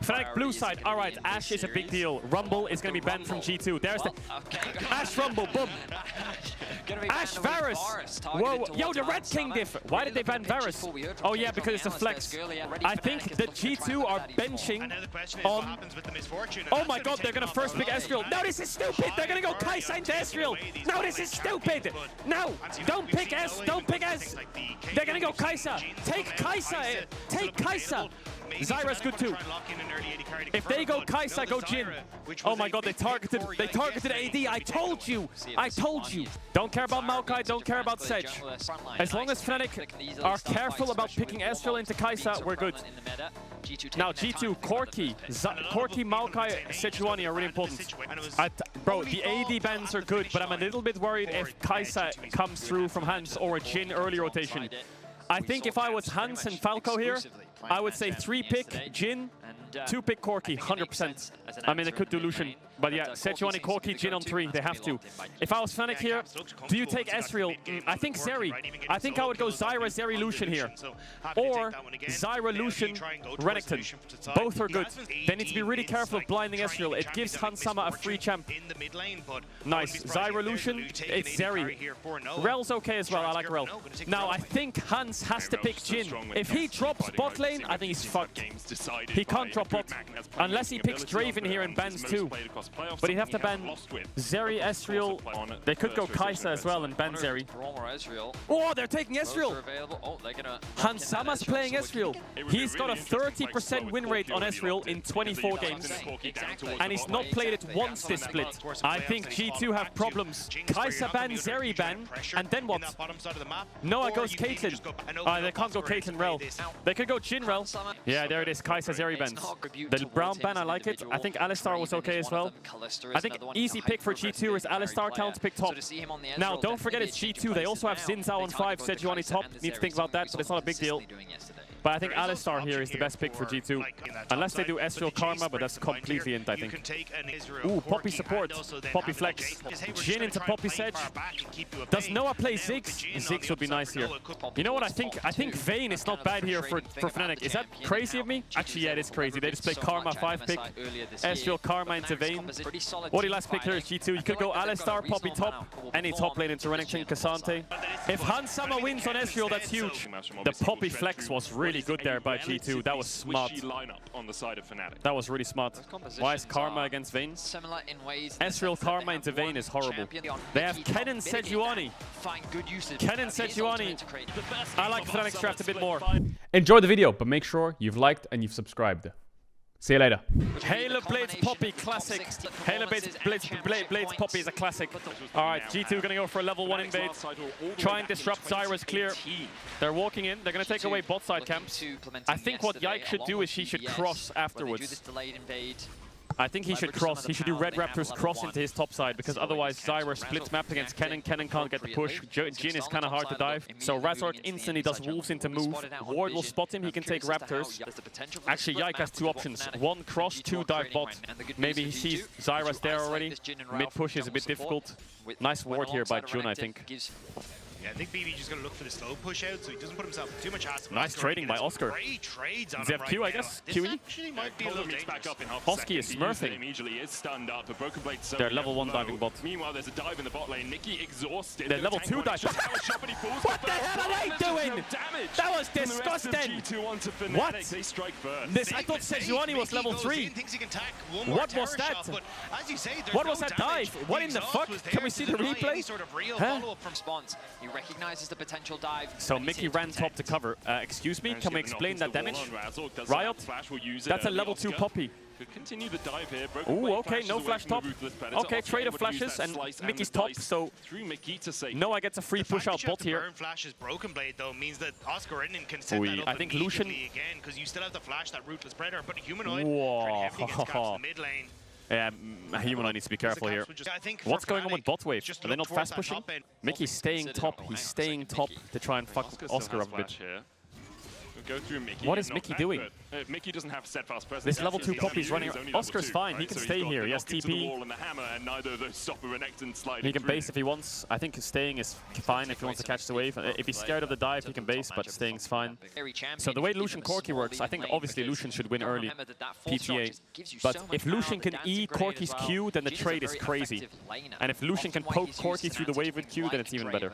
Fnatic blue side. All right, Ashe is a big deal. Rumble is going to be banned from G2. There's the Ashe Rumble. Boom. Ashe Varus. Whoa. Yo, the Red King diff. Why did they ban Varus? Oh, yeah, because it's a flex. I think the G2 are benching on... Oh, my God, they're going to first pick Ezreal. No, this is stupid. They're going to go Kai'Sa into Ezreal. No, this is stupid. No, don't pick Ez. Don't pick Ez. They're going to go Kai'Sa. Take Kai'Sa. Take Kai'Sa. Zyra's good too. If they go Kai'Sa, go Jhin. Oh my God, they targeted AD. I told you. I told you. Don't care about Maokai, don't care about Sedge. As long as Fnatic are careful about picking Ezreal into Kai'Sa, we're good. Now G2, Corki, Maokai, Sejuani are really important. Bro, the AD bans are good, but I'm a little bit worried if Kai'Sa comes through from Hans or a Jhin early rotation. I think if I was Hans and Falco here, I would say 3-pick Jhin, 2-pick Corki, 100%. I mean, they could do Lucian, but yeah, Sejuani, Corki, Jhin on 3, they have to. If I was Fnatic here, do you take Ezreal? I think Zeri. I think I would go Zyra, Zeri, Lucian here. Or Zyra, Lucian, Renekton. Both are good. They need to be really careful of blinding Ezreal. It gives Hans Sama a free champ. Nice. Zyra, Lucian, it's Zeri. Rel's okay as well, I like Rel. Now, I think Hans has to pick Jhin. If he drops bot lane, I think he's fucked. He can't drop bot. Unless he picks Draven here and bans 2. But he'd have to ban Zeri, Ezreal. They could go Kai'Sa as well and ban Zeri. Oh, they're taking Ezreal! Hans Sama's playing Ezreal. He's got a 30% win rate on Ezreal in 24 games. And he's not played it once this split. I think G2 have problems. Kai'Sa ban, Zeri ban, and then what? Noah goes Caitlyn. They can't go Caitlyn Rel. They could go Jhin Rel. Yeah, there it is. Kai'Sa, Zeri bans. The brown ban, I like it. I think Alistar was okay as well. I think easy pick for G2 is Alistar counter pick top. Now, don't forget it's G2. They also have Xin Zhao on 5, Sejuani top. Need to think about that, but it's not a big deal. But I think Alistar here is the best pick for G2. Unless they do Ezreal Karma, but that's completely int, I think. Ooh, Poppy support. Poppy flex. Jhin into Poppy Sedge. Does Noah play Ziggs? Ziggs would be nice here. You know what I think? I think Vayne is not bad here for Fnatic. Is that crazy of me? Actually, yeah, it is crazy. They just play Karma 5-pick. Ezreal Karma into Vayne. What do you last pick here is G2? You could go Alistar, Poppy top. Any top lane into Renekton, Cassante. If Hans Sama wins on Ezreal, that's huge. The Poppy flex was really good there by G2. That was smart. That was really smart. Why is Karma against Vayne? Ezreal Karma into Vayne is horrible. They have Ken and Sejuani. Ken and Sejuani. I like Fnatic's draft a bit more. Enjoy the video, but make sure you've liked and you've subscribed. See you later. Halo Blades Poppy classic. Halo Blades Poppy is a classic. Alright, G2 gonna go for a level 1 invade. Try and disrupt Zyra's clear. They're walking in. They're gonna take away bot side camps. I think what Yike should do is he should cross afterwards. I think he should cross. He should do Red Raptors cross into his top side, because otherwise Zyra splits map against Kennen. Kennen can't get the push. Jhin is kind of hard to dive. So Razork instantly does Wolves into move. Ward will spot him. He can take Raptors. Actually, Yike has 2 options. 1 cross, 2 dive bot. Maybe he sees Zyra's there already. Mid push is a bit difficult. Nice ward here by Jun, I think. Yeah, I think BB just gonna look for the slow push out so he doesn't put himself in too much hassle. Nice trading by Oscar. Great trades on Does he have Q, I guess? QE? Might be a little dangerous. Hosky is smurfing. They're level 1 diving bot. Meanwhile, there's a dive in the bot lane. Nikki exhausted. They're level 2 diving. What the hell are they doing? That was disgusting. What? This, I thought Sejuani was level 3. What was that? What was that dive? What in the fuck? Can we see the replay? Huh? He recognizes the potential dive. So Mickey ran top to cover. Excuse me, can we explain that damage? Riot? That's a level 2 Poppy. Ooh, okay, no flash top. Okay, trade of flashes and Mickey's top, so Noah gets a free push out bot here. Flash's Broken Blade though means that Oscar can set that up I think Lucian again, because you still have to flash that Ruthless Predator, but a Humanoid mid lane. Yeah, Humanoid needs to be careful here. What's going on with bot wave? Are they not fast pushing? Mickey's staying top. He's staying top to try and fuck Oscar up a bit. What is Mickey doing? Mickey doesn't have steadfast presence. This level 2 He's Poppy's running. only level Oscar's 2, fine. right? He can So stay he's got here. the He has knock into the TP. wall and the hammer, and neither of those stop a Renekton sliding He can through. base if he wants. I think staying is fine if he wants to catch the wave. If he's scared of the dive, he can base, but staying's fine. So the way Lucian Corki works, I think obviously Lucian should win early PTA. But if Lucian can E Corki's Q, then the trade is crazy. And if Lucian can poke Corki through the wave with Q, then it's even better.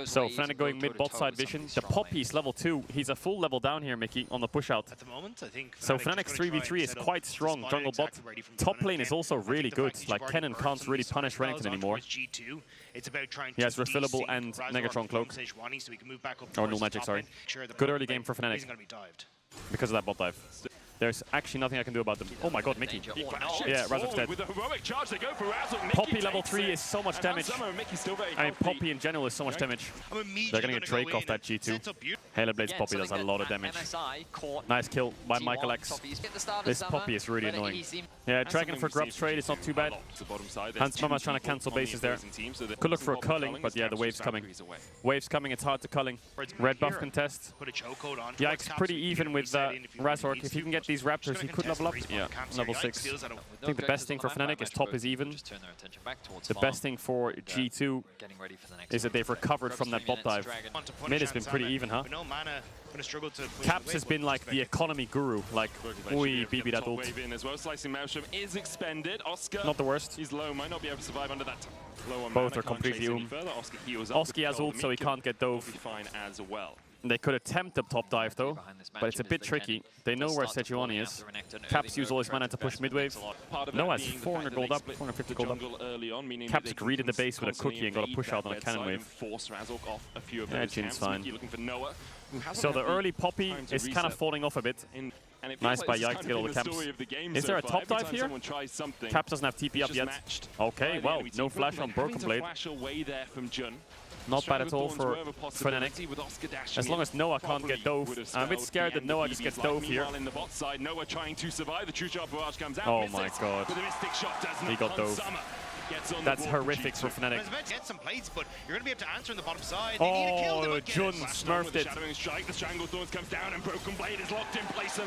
So Fnatic going mid bot side vision. The Poppy's level 2. He's a full level down here, Mickey, on the push out. At the moment, I think So Fnatic's Fnatic's 3v3 is quite strong, jungle bot. Top lane is also really good, like Kennen can't really punish Renekton anymore. He has refillable and Negatron cloak. Or null magic, sorry. Good early game for Fnatic because of that bot dive. There's actually nothing I can do about them. Oh my god, Mickey. Yeah, Razor's dead. With a heroic charge, they go for Razor. Mickey Poppy level takes 3 it. is so much And damage. Summer, Mickey's still very I mean, healthy. Poppy in general is so much damage. They're gonna get Drake off that G2. Halo Blade's Poppy does a lot of damage. Nice kill by Michael X. This Poppy is really annoying. Yeah, Dragon for Grub's trade is not too bad. Hans Mama's trying to cancel bases there. Could look for a culling, but yeah, the wave's coming. Wave's coming, it's hard to culling. Red buff contest. Yikes, pretty even with Razork. If he can get these Raptors, he could level up. Yeah, level 6. I think the best thing for Fnatic is top is even. The best thing for G2 is that they've recovered from that bot dive. Mid has been pretty even, huh? Caps has been like the economy guru, like, oi, BB that ult. Wave in as well. Slicing Maelstrom is expended. Oscar, Not the worst. he's low, might not be able to survive under that low on Both mana. are completely Can't chase any further. Oscar heals up Oski with has the ult, so he Mika can't get will dove. be fine as well. They could attempt the top dive though, but it's a bit tricky. They know where Sejuani is. Caps use all his mana to push mid wave. Noah has 400 gold up, 450 gold up. Caps greeted the base with a cookie and got a push out on a cannon wave. Yeah, Jin's fine. So the early Poppy is kind of falling off a bit. Nice by Yike to get all the camps. Is there a top dive here? Caps doesn't have TP up yet. Okay, well, no flash on Broken Blade. Not bad at all for Fnatic. As long as Noah can't get dove. I'm a bit scared that Noah just gets dove here. Oh my god. He got dove. That's horrific for Fnatic. Get some plates, but you're going to be able to answer in the bottom side. Oh, Jun smurfed it.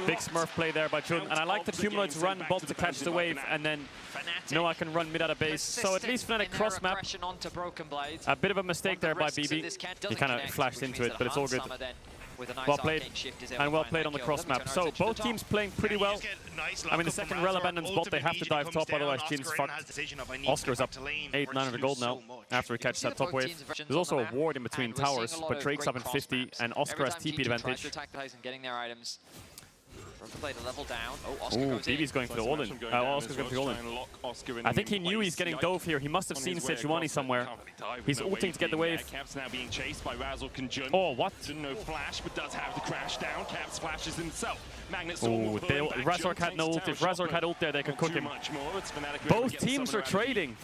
Big smurf play there by Jun. And I like that Humanoids run bot to catch the wave, and then Noah can run mid out of base. So at least Fnatic cross map. A bit of a mistake there by BB. He kind of flashed into it, but it's all good. Well played, and well played on the cross map. So both teams playing pretty well. I mean, the second Rel abandons bot, they have to dive top, otherwise Jin's fucked. Oscar's up 800-900 gold now after he catches that top wave. There's also a ward in between towers, but Drake's up in 50, and Oscar has TP advantage. Ooh, BB's going for the all-in. Oscar's going for the all-in. I think he knew he's getting dove here. He must have seen Sejuani somewhere. He's ulting to get the wave. Oh, what? No flash, but does have the crash down. Caps flashes himself. Oh, Razork had no ult. If Razork had ult there, they could cook him. Both teams are trading.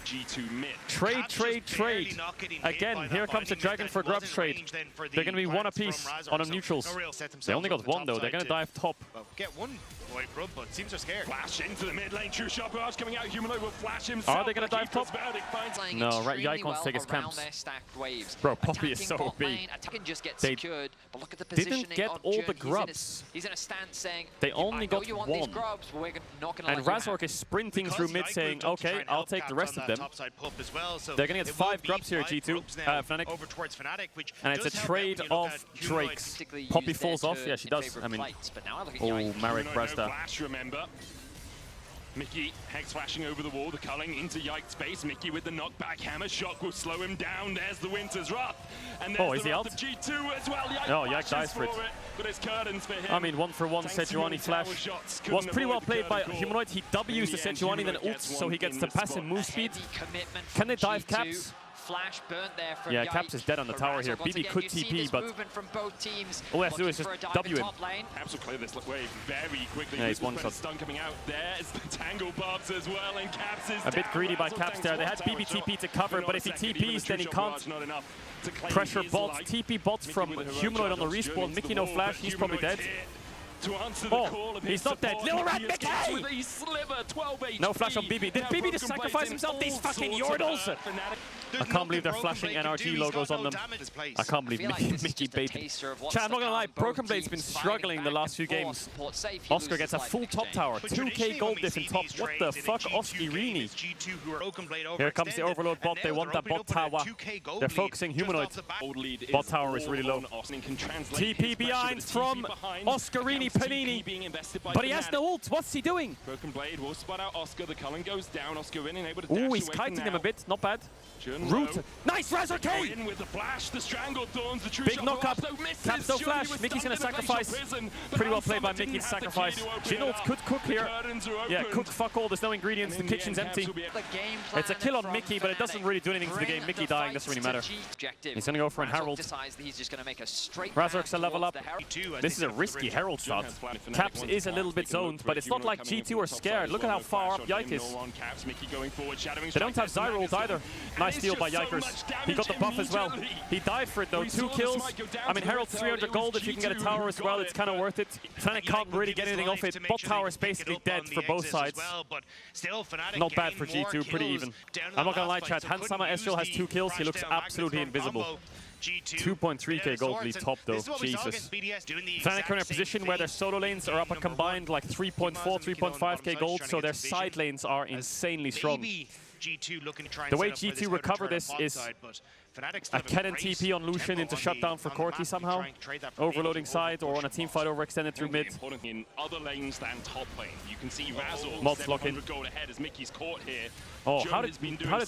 Trade, trade, trade. Again, here comes the Dragon for Grubs trade. They're going to be one apiece on them neutrals. They only got one though. They're going to dive top. Get one boy Grub, but teams are scared. Flash into the mid lane. True shot barrage coming out. Humanoid will flash himself. Are they going to dive top? No, Yike wants to take his camps. Bro, Poppy is so OP. They didn't get all the grubs. They only got one. And Razork is sprinting through mid saying, okay, I'll take the rest of them. They're going to get 5 grubs here at G2, Fnatic. And it's a trade of Drakes. Poppy falls off. Yeah, she does. I mean, oh, Marek Brasta. Remember. Mickey, Hex flashing over the wall, the culling into Yike's base. Mickey with the knockback hammer. Shock will slow him down. There's the Winter's Wrath. And there's the Wrath of G2 as well. Yike dies for it. But it's curtains for him. I mean, 1-for-1 Sejuani flash was pretty well played by Humanoid. He W's the Sejuani, then ults, so he gets the passive move speed. Can they dive Caps? Flash burnt there from yeah, Caps is dead on the tower here. BB could TP, but all he has to do is just W him. Caps will clear this wave very quickly. Yeah, he's one-shot. Stun coming out. There's the tangle barbs as well, and Caps is a bit greedy by Caps there. They had BB TP to cover, but if he TPs, then he can't pressure bots. TP bots from Humanoid on the respawn. Mickey no flash, he's probably dead. Oh, he's not dead. Little Rat Mickey! No flash on BB. Did BB just sacrifice himself? These fucking Yordles! I can't believe they're flashing NRG logos on them. I can't believe Mickey baited. Chat, I'm not gonna lie, Broken Blade's been struggling the last few games. Oscar gets a full top tower, 2k gold diff in top. What the fuck, Oskirini? Here comes the Overload bot, they want that bot tower. They're focusing Humanoid. Bot tower is really low. TP behind from Oskirini Panini. But he has no ult, what's he doing? Broken Blade will spot out Oscar, the culling goes down, Oscar winning, able to Ooh, he's kiting him a bit, not bad. Root, nice Razor K! In with the flash, the strangled thorns, the true big knockup, Caps no flash, Mickey's gonna sacrifice. Pretty well played by Mickey to sacrifice. Jin ult could cook here. Yeah, cook fuck all, there's no ingredients, the kitchen's empty. It's a kill on Mickey, but it doesn't really do anything to the game. Mickey dying doesn't really matter. He's gonna go for an Herald. Razork's a level up. This is a risky Herald shot. Caps is a little bit zoned, but it's not like G2 are scared. Look at how far up Yike is. They don't have Zyro ult either. Nice steal by Yikers. He got the buff as well. He died for it though. 2 kills. I mean, Herald's 300 gold. If you can get a tower as well, it's kind of worth it. Fnatic can't really get anything off it. Bot tower is basically dead for both sides. Not bad for G2, pretty even. I'm not gonna lie, chat. Hansama Ezreal has 2 kills. He looks absolutely invisible. 2.3k gold lead top though, Jesus. Fnatic are in a position where their solo lanes are up a combined like 3.4, 3.5k gold, so their side lanes are insanely strong. The way G2 recover this is a Kennen TP on Lucian into shutdown for Corki somehow, overloading side or on a teamfight overextended through mid. In other lanes than top lane, you can see Razzle Mods lock in. ahead as Mickey's caught here. Oh, how did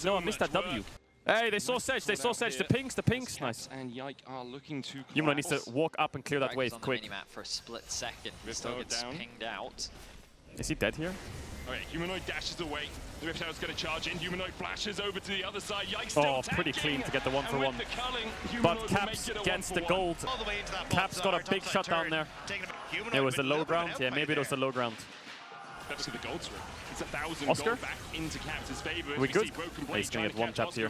Noah miss that W? Hey, they saw Sedge, the pinks, nice. And Yike are looking to Humanoid needs to walk up and clear that wave quick. For a split second, still gets pinged out. Is he dead here? Okay, Humanoid dashes away. The Rift Arrow's going to charge in. Humanoid flashes over to the other side. Yike still pretty clean to get the 1-for-1. Culling, but Caps gets the gold. Caps got a big shutdown there. It was the low ground? Yeah, maybe it was the low ground. Let's see the gold swing. It's 1,000 Oscar? gold back into Cap's favor. We good? He's going to get one tapped here.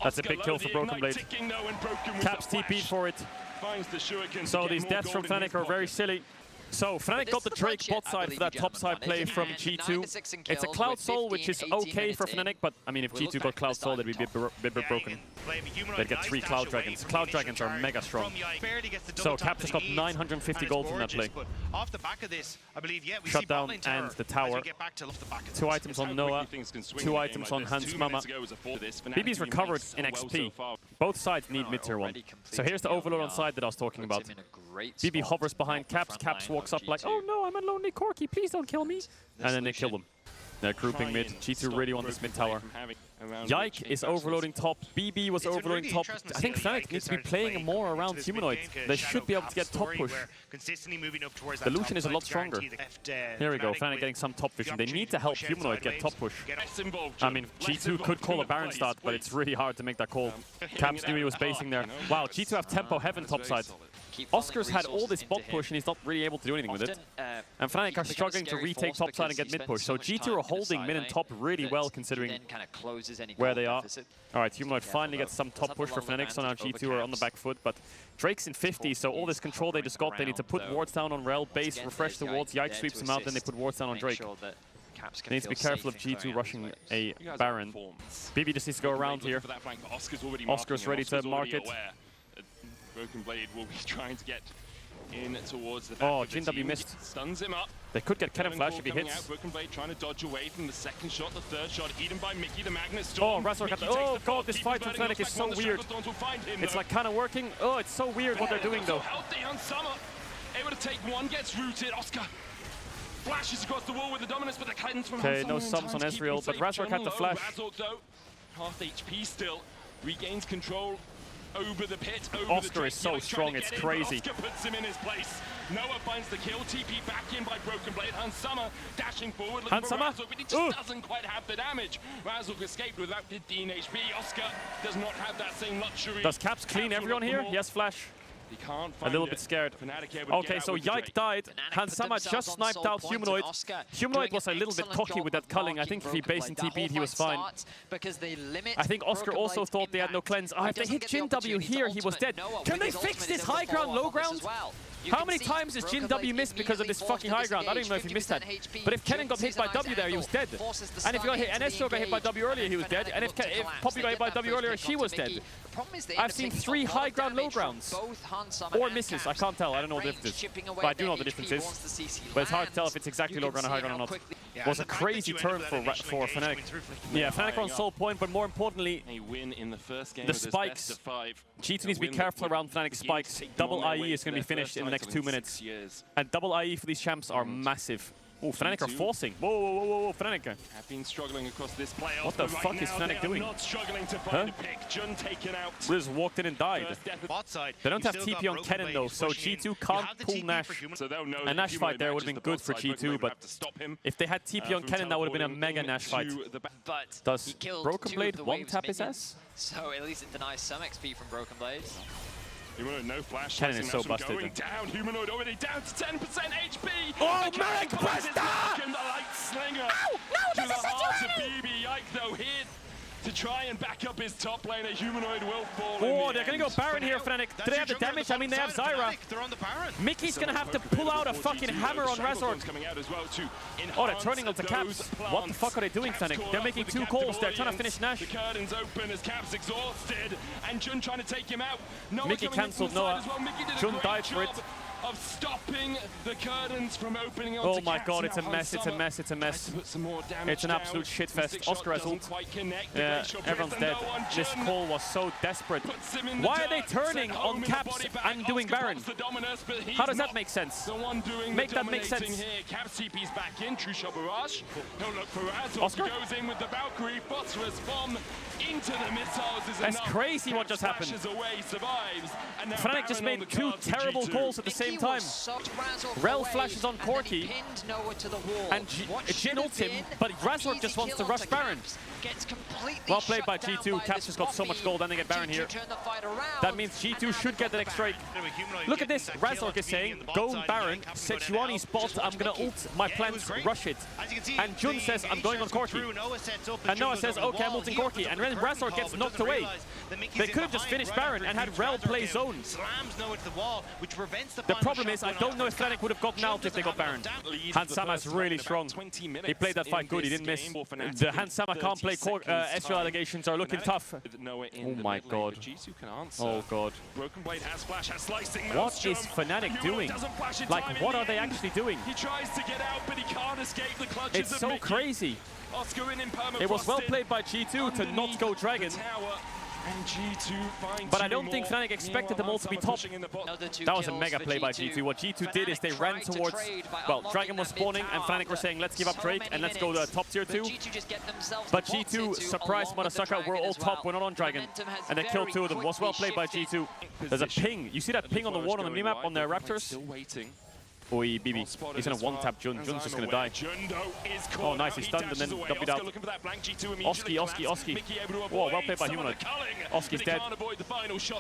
That's a big kill for Broken Blade. Caps TP'd for it. So these deaths from Fnatic are very silly. So Fnatic got the Drake bot side for that top side play from G2. It's a Cloud Soul, which is okay for Fnatic, but I mean, if G2 got Cloud Soul, they'd be a bit broken. They'd get 3 Cloud Dragons. Cloud Dragons are mega strong. So Cap just got 950 gold from that play. Shutdown and the tower. 2 items on Noah, 2 items on Hans Mama. BB's recovered in XP. Both sides need mid-tier 1. So here's the overload on side that I was talking about. BB hovers behind Caps, Caps walks up like, oh no, I'm a lonely Corki, please don't kill me. And then they kill them. They're grouping mid. G2 really want this mid tower. Yike is overloading top. BB was overloading top. I think Fnatic needs to be playing more around Humanoid. They should be able to get top push. The Lucian is a lot stronger. Here we go, Fnatic getting some top vision. They need to help Humanoid get top push. I mean, G2 could call a Baron start, but it's really hard to make that call. Caps knew he was basing there. Wow, G2 have tempo heaven top side. Oscar's had all this bot push and he's not really able to do anything with it. And Fnatic are struggling to retake top side and get mid push. So G2 are holding mid and top really well considering where they are. Alright, Humanoid finally gets some top push for Fnatic, so now G2 are on the back foot, but Drake's in 50, so all this control they just got, they need to put wards down on Rel, base, refresh the wards, Yike sweeps them out, then they put wards down on Drake. They need to be careful of G2 rushing a Baron. BB just needs to go around here. Oscar's ready to mark it. Broken Blade will be trying to get in towards the back. Oh, Jin W missed. Stuns him up. They could get Kennen Flash if he hits. Broken Blade trying to dodge away from the second shot, the third shot, eaten by Mickey, the Magnus Storm. Oh, Razork oh god, this fight from Fnatic is so weird. It's like kind of working. Oh, it's so weird what they're doing though. Able to take one, gets rooted. Oscar flashes across the wall with the dominance, but the guidance from okay, no sums on Ezreal, but Razork had the flash. Razork though, half HP still, regains control. Over the pit, Oscar is so strong, it's crazy. Oscar puts him in his place. Noah finds the kill. TP back in by Broken Blade. Hansama dashing forward, looking for Razork, but he just doesn't quite have the damage. Razork escaped with about 15 HP. Oscar does not have that same luxury. Does Caps clean everyone here? He has flash. He can't a little bit scared. Okay, so Yike died. Hansama just sniped out Humanoid. Humanoid was a little bit cocky with that culling. I think if he base and TP'd, he was fine. I think Oscar also thought they had no cleanse. If they hit Jin W here, he was dead. Can they fix this high ground, low ground? How many times has Jin W missed because of this fucking high ground? I don't even know if he missed that. But if Kennen got hit by W there, he was dead. And if he got hit, and Estro got hit by W earlier, he was dead. And if Poppy got hit by W earlier, she was dead. I've seen 3 high ground, low grounds. Or misses, I can't tell, I don't know the difference. But I do know the difference is. But it's hard to tell if it's exactly low ground or high ground or not. It was a crazy turn for Fnatic. Yeah, Fnatic on sole point, but more importantly, the spikes. G2 needs to be careful around Fnatic spikes. Double IE is going to be finished in the next 2 minutes. And double IE for these champs are massive. Oh, Fnatic are forcing. Whoa, whoa, whoa, whoa, whoa, Fnatic. Have been struggling across this playoff. What the fuck is Fnatic doing? Not struggling to find a pick. Jun taken out. We just walked in and died. They don't have TP on Kennen though, so G2 can't pull Nash. A Nash fight there would have been good for G2, but if they had TP on Kennen, that would have been a mega Nash fight. Does Broken Blade one-tap his ass? So at least it denies some XP from Broken Blades. Humanoid, no flash. Kennen is so busted. Going down. Humanoid already down to 10% HP. Oh, Marc, press that! The light slinger. Ow! No, to the heart of BB. Yike though here to try and back up his top laner. Humanoid will fall. Oh, they're gonna go Baron here, Fnatic. Do they have the damage? I mean, they have Zyra. Mickey's gonna have to pull out a fucking hammer on Razork. Oh, they're turning onto Caps. What the fuck are they doing, Fnatic? They're making 2 calls. They're trying to finish Nash. The curtains open as Caps exhausted, and Jun trying to take him out. Mickey cancelled Noah. Jun died for it. Of stopping the curtains from opening. Oh my god, it's a mess, it's a mess, it's a mess. It's an absolute shitfest. Oscar has ult. Yeah, everyone's dead. This call was so desperate. Why are they turning on Caps and doing Baron? How does that make sense? Make that make sense. Caps TP's back in, True Shot Barrage. He'll look for Razork. Oscar goes in with the Valkyrie. Phosphorus bomb into the missiles is That's crazy what just happened. Fnatic just made 2 terrible calls at the same time. Rel flashes on Corki, and Jin ults him, but Razork just wants to rush Baron. Well played by G2. Caps just got so much gold, and they get Baron here. That means G2 should get the next strike. Look at this. Razork is saying, go Baron, Sejuani spot, I'm gonna ult my plants, rush it. And Jun says, I'm going on Corki. And Noah says, okay, I'm ulting Corki. And then Razork gets knocked away. They could have just finished Baron and had Rel play zone. The problem is, I don't know if Fnatic would have gotten out if they got Baron. Hans Sama is really strong. He played that fight good, he didn't miss. The Hans Sama can't play Ezreal allegations are looking tough. Oh my god. Oh god. What is Fnatic doing? Like, what are they actually doing? He tries to get out, but he can't escape the clutches. It's so crazy. It was well played by G2 to not go Dragon. But I don't think Fnatic expected them all to be top. That was a mega play by G2. What G2 did is they ran towards, well, Dragon was spawning and Fnatic were saying, let's give up Drake and let's go to top tier 2. But G2 surprised Murasaka, we're all top, we're not on Dragon. And they killed 2 of them. Was well played by G2. There's a ping. You see that ping on the wall on the minimap on their Raptors? Oi, BB. He's gonna one-tap Jun. Jun's just gonna die. Oh, nice. He stunned and then dumped out. Oski. Whoa, well played by Humanoid. Oski's dead.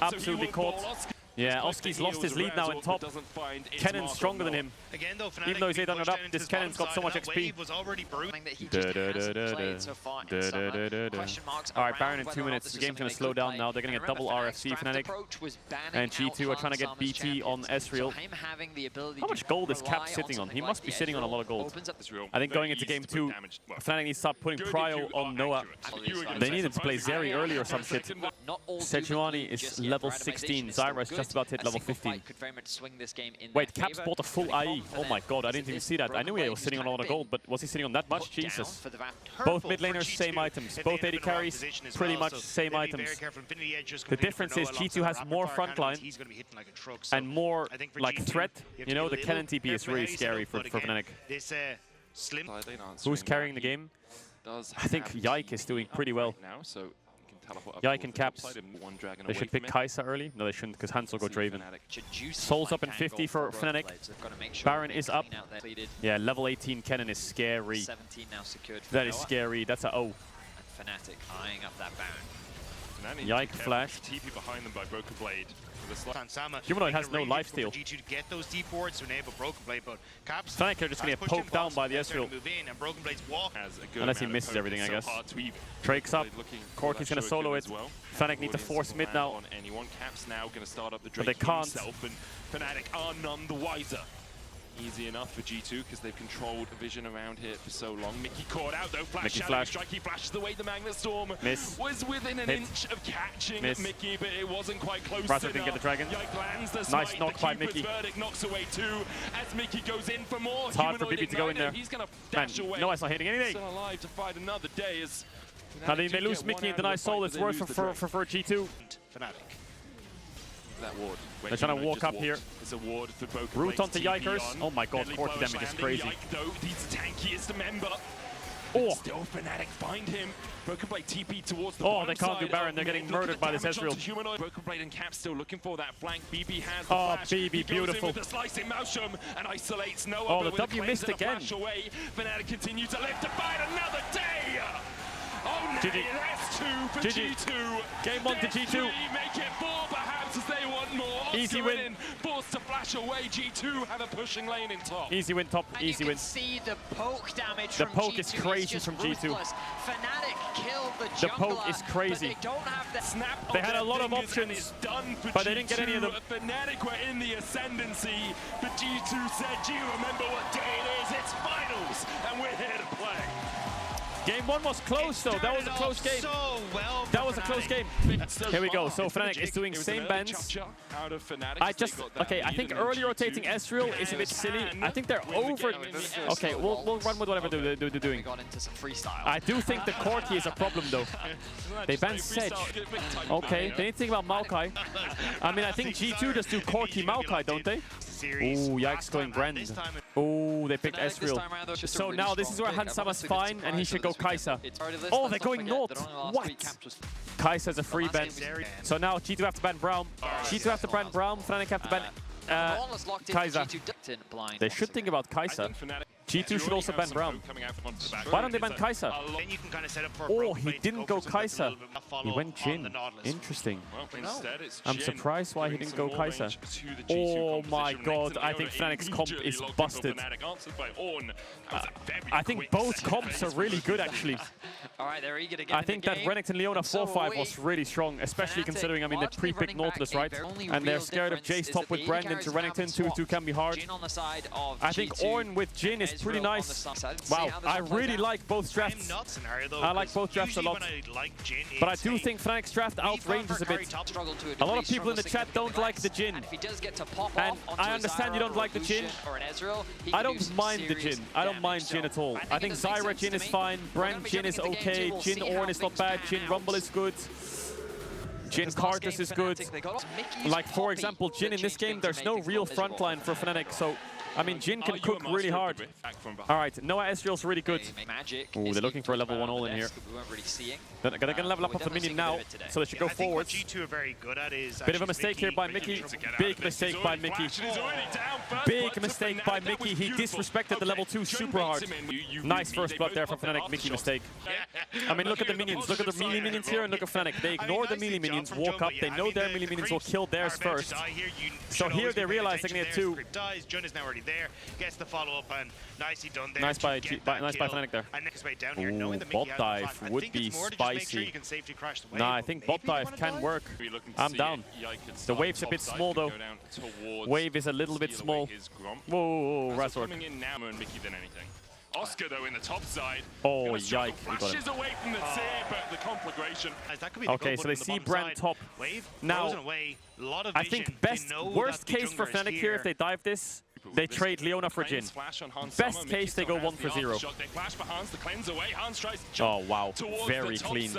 Absolutely caught. Yeah, Oski's lost his lead now in top. Kennen's stronger than him. Even though he's 800 up, this Kennen's got so much XP. Alright, Baron in 2 minutes. The game's going to slow down now. They're going to get double RFC Fnatic. And G2 are trying to get BT on Ezreal. How much gold is Cap sitting on? He must be sitting on a lot of gold. I think going into game 2, Fnatic needs to start putting Prio on Noah. They needed to play Zeri early or some shit. Sejuani is level 16. Zyra is just about to hit level 15. Wait, Caps bought a full IE. Oh my god, I didn't even see that. I knew he was sitting on a lot of gold, but was he sitting on that much? Jesus. Both mid laners, same items. Both AD carries, pretty much same items. The difference is G2 has more frontline and more like threat. You know, the Kennen TP is really scary for Fnatic. Who's carrying the game? I think Yike is doing pretty well. Yike and Caps. They should pick Kai'Sa early. No, they shouldn't, because Hans will go Draven. Soul's up in 50 for Fnatic. Baron is up. Yeah, level 18 Kennen is scary. That is scary. That's a O. Fnatic eyeing up that Baron. Yike flashed. TP behind them by Broken Blade. Humanoid has no lifesteal. G2 to get those deep wards to enable Broken Blade, but Caps Fnatic are just going to get poked down by the Ezreal. Unless he misses everything, I guess. Drake's up. Corki's going to solo it. Fnatic need to force mid now. Caps now going to start up the But they Drake can't. himself, and Fnatic are none the wiser. Easy enough for G2 because they've controlled vision around here for so long. Mickey caught out though. Mickey Flash, strike. He flashes away. The Magnet Storm was within an inch of catching Mickey, but it wasn't quite close enough. didn't get the dragon. Yike lands the Nice smite. knock by Mickey. Verdict knocks away two as Mickey goes in for more. It's hard for BB to go in there. He's gonna dash away. No, it's not hitting anything. Still alive to fight another day. As Now they lose Mickey and deny soul. It's worth for G2. Fnatic. That ward. They're trying to walk up here. It's a ward for both. Root onto Yikers. Oh my god, Corki damage is crazy. Yike, though, he's the tankiest member. Oh! Still Fnatic find him. Broken Blade TP towards the Oh, they can't do Baron. They're getting murdered by this Ezreal. Broken Blade and Cap still looking for that flank. BB has the flash. BB, beautiful. With the slicing Maelstrom and isolates Noah. Oh, the W missed again. Away. Fnatic continue to live to fight another day. Oh, no, that's two for G2. Game 1 to G2. Make it 4 perhaps as they want more. Easy win. Forced to flash away. G2 have a pushing lane in top. Easy win top. Easy win. You can see the poke damage the from poke G2 is crazy from G2. Fnatic killed the jungler. The poke is crazy. But they don't have the snap. They had a lot of options, but they didn't get any of them. Fnatic were in the ascendancy, but G2 said, "Do you remember what day it is? It's finals, and we're here to play." Game 1 was close though. That was a close game. So well that was a close game. Here we go. So Fnatic is doing same bends. I think early rotating Ezreal is a bit silly. I think they're over. Okay, we'll run with whatever they're doing. I do think the Corki is a problem though. They ban Sedge. Okay, they need to think about Maokai. I mean, I think G2 just do Corki Maokai, don't they? Ooh, Yikes going Brand. Ooh, they picked Ezreal. So now this is where Hansama's fine and he should go Kai'Sa. Oh, they're going North. What? Kai'Sa's a free ban. So now G2 have to ban Braum. G2 have to ban Braum. Fnatic have to ban Kai'Sa. They should think about Kai'Sa. G2 should also ban Braum. Why don't they ban Kai'Sa? Oh, he didn't go Kai'Sa. He went Jhin. Interesting. I'm surprised why he didn't go Kai'Sa. Oh my god, I think Fnatic's comp is busted. I think both comps are really good actually. I think that Renekton Leona 4-5 was really strong, especially considering, I mean, they pre-picked Nautilus, right? And they're scared of Jace top with Brand into Renekton. 2-2 can be hard. I think Ornn with Jhin is pretty nice. Wow, I really like both drafts. I like both drafts a lot. But I do think Fnatic's draft outranges a bit. A lot of people in the chat don't like the Jhin. And I understand you don't like the Jhin. I don't mind the Jhin. I don't mind Jhin at all. I think Zyra Jhin is fine. Brand Jhin is okay. Jhin Ornn is not bad. Jhin Rumble is good. Jhin Karthus is good. Like, for example, Jhin in this game, there's no real frontline for Fnatic, so I mean, Jhin can cook really hard. All right, Noah Ezreal's really good. Ooh, they're looking for a level 1 all in here. They're going to level up the minion now, so they should go forwards. Bit of a mistake here by Mickey. Big mistake by Mickey. Big mistake by Mickey. He disrespected the level 2 super hard. Nice first blood there from Fnatic. Mickey mistake. I mean, look at the minions. Look at the melee minions here and look at Fnatic. They ignore the melee minions, walk up. They know their melee minions will kill theirs first. So here they realize they're going to get 2. There gets the follow up and nicely done there. Nice by Fnatic there. Ooh, bot dive would be spicy. Nah, I think bot dive can work. I'm down. The wave's a bit small though. Wave is a little bit small. Whoa, Razork. Oscar though in the top side. Oh, yike. Flashes away from the tear, but the conflagration. Okay, so they see Brand top. Now, I think worst case for Fnatic here, if they dive this, they trade Leona for Jhin. Best case, they go 1 for 0. Oh wow, very clean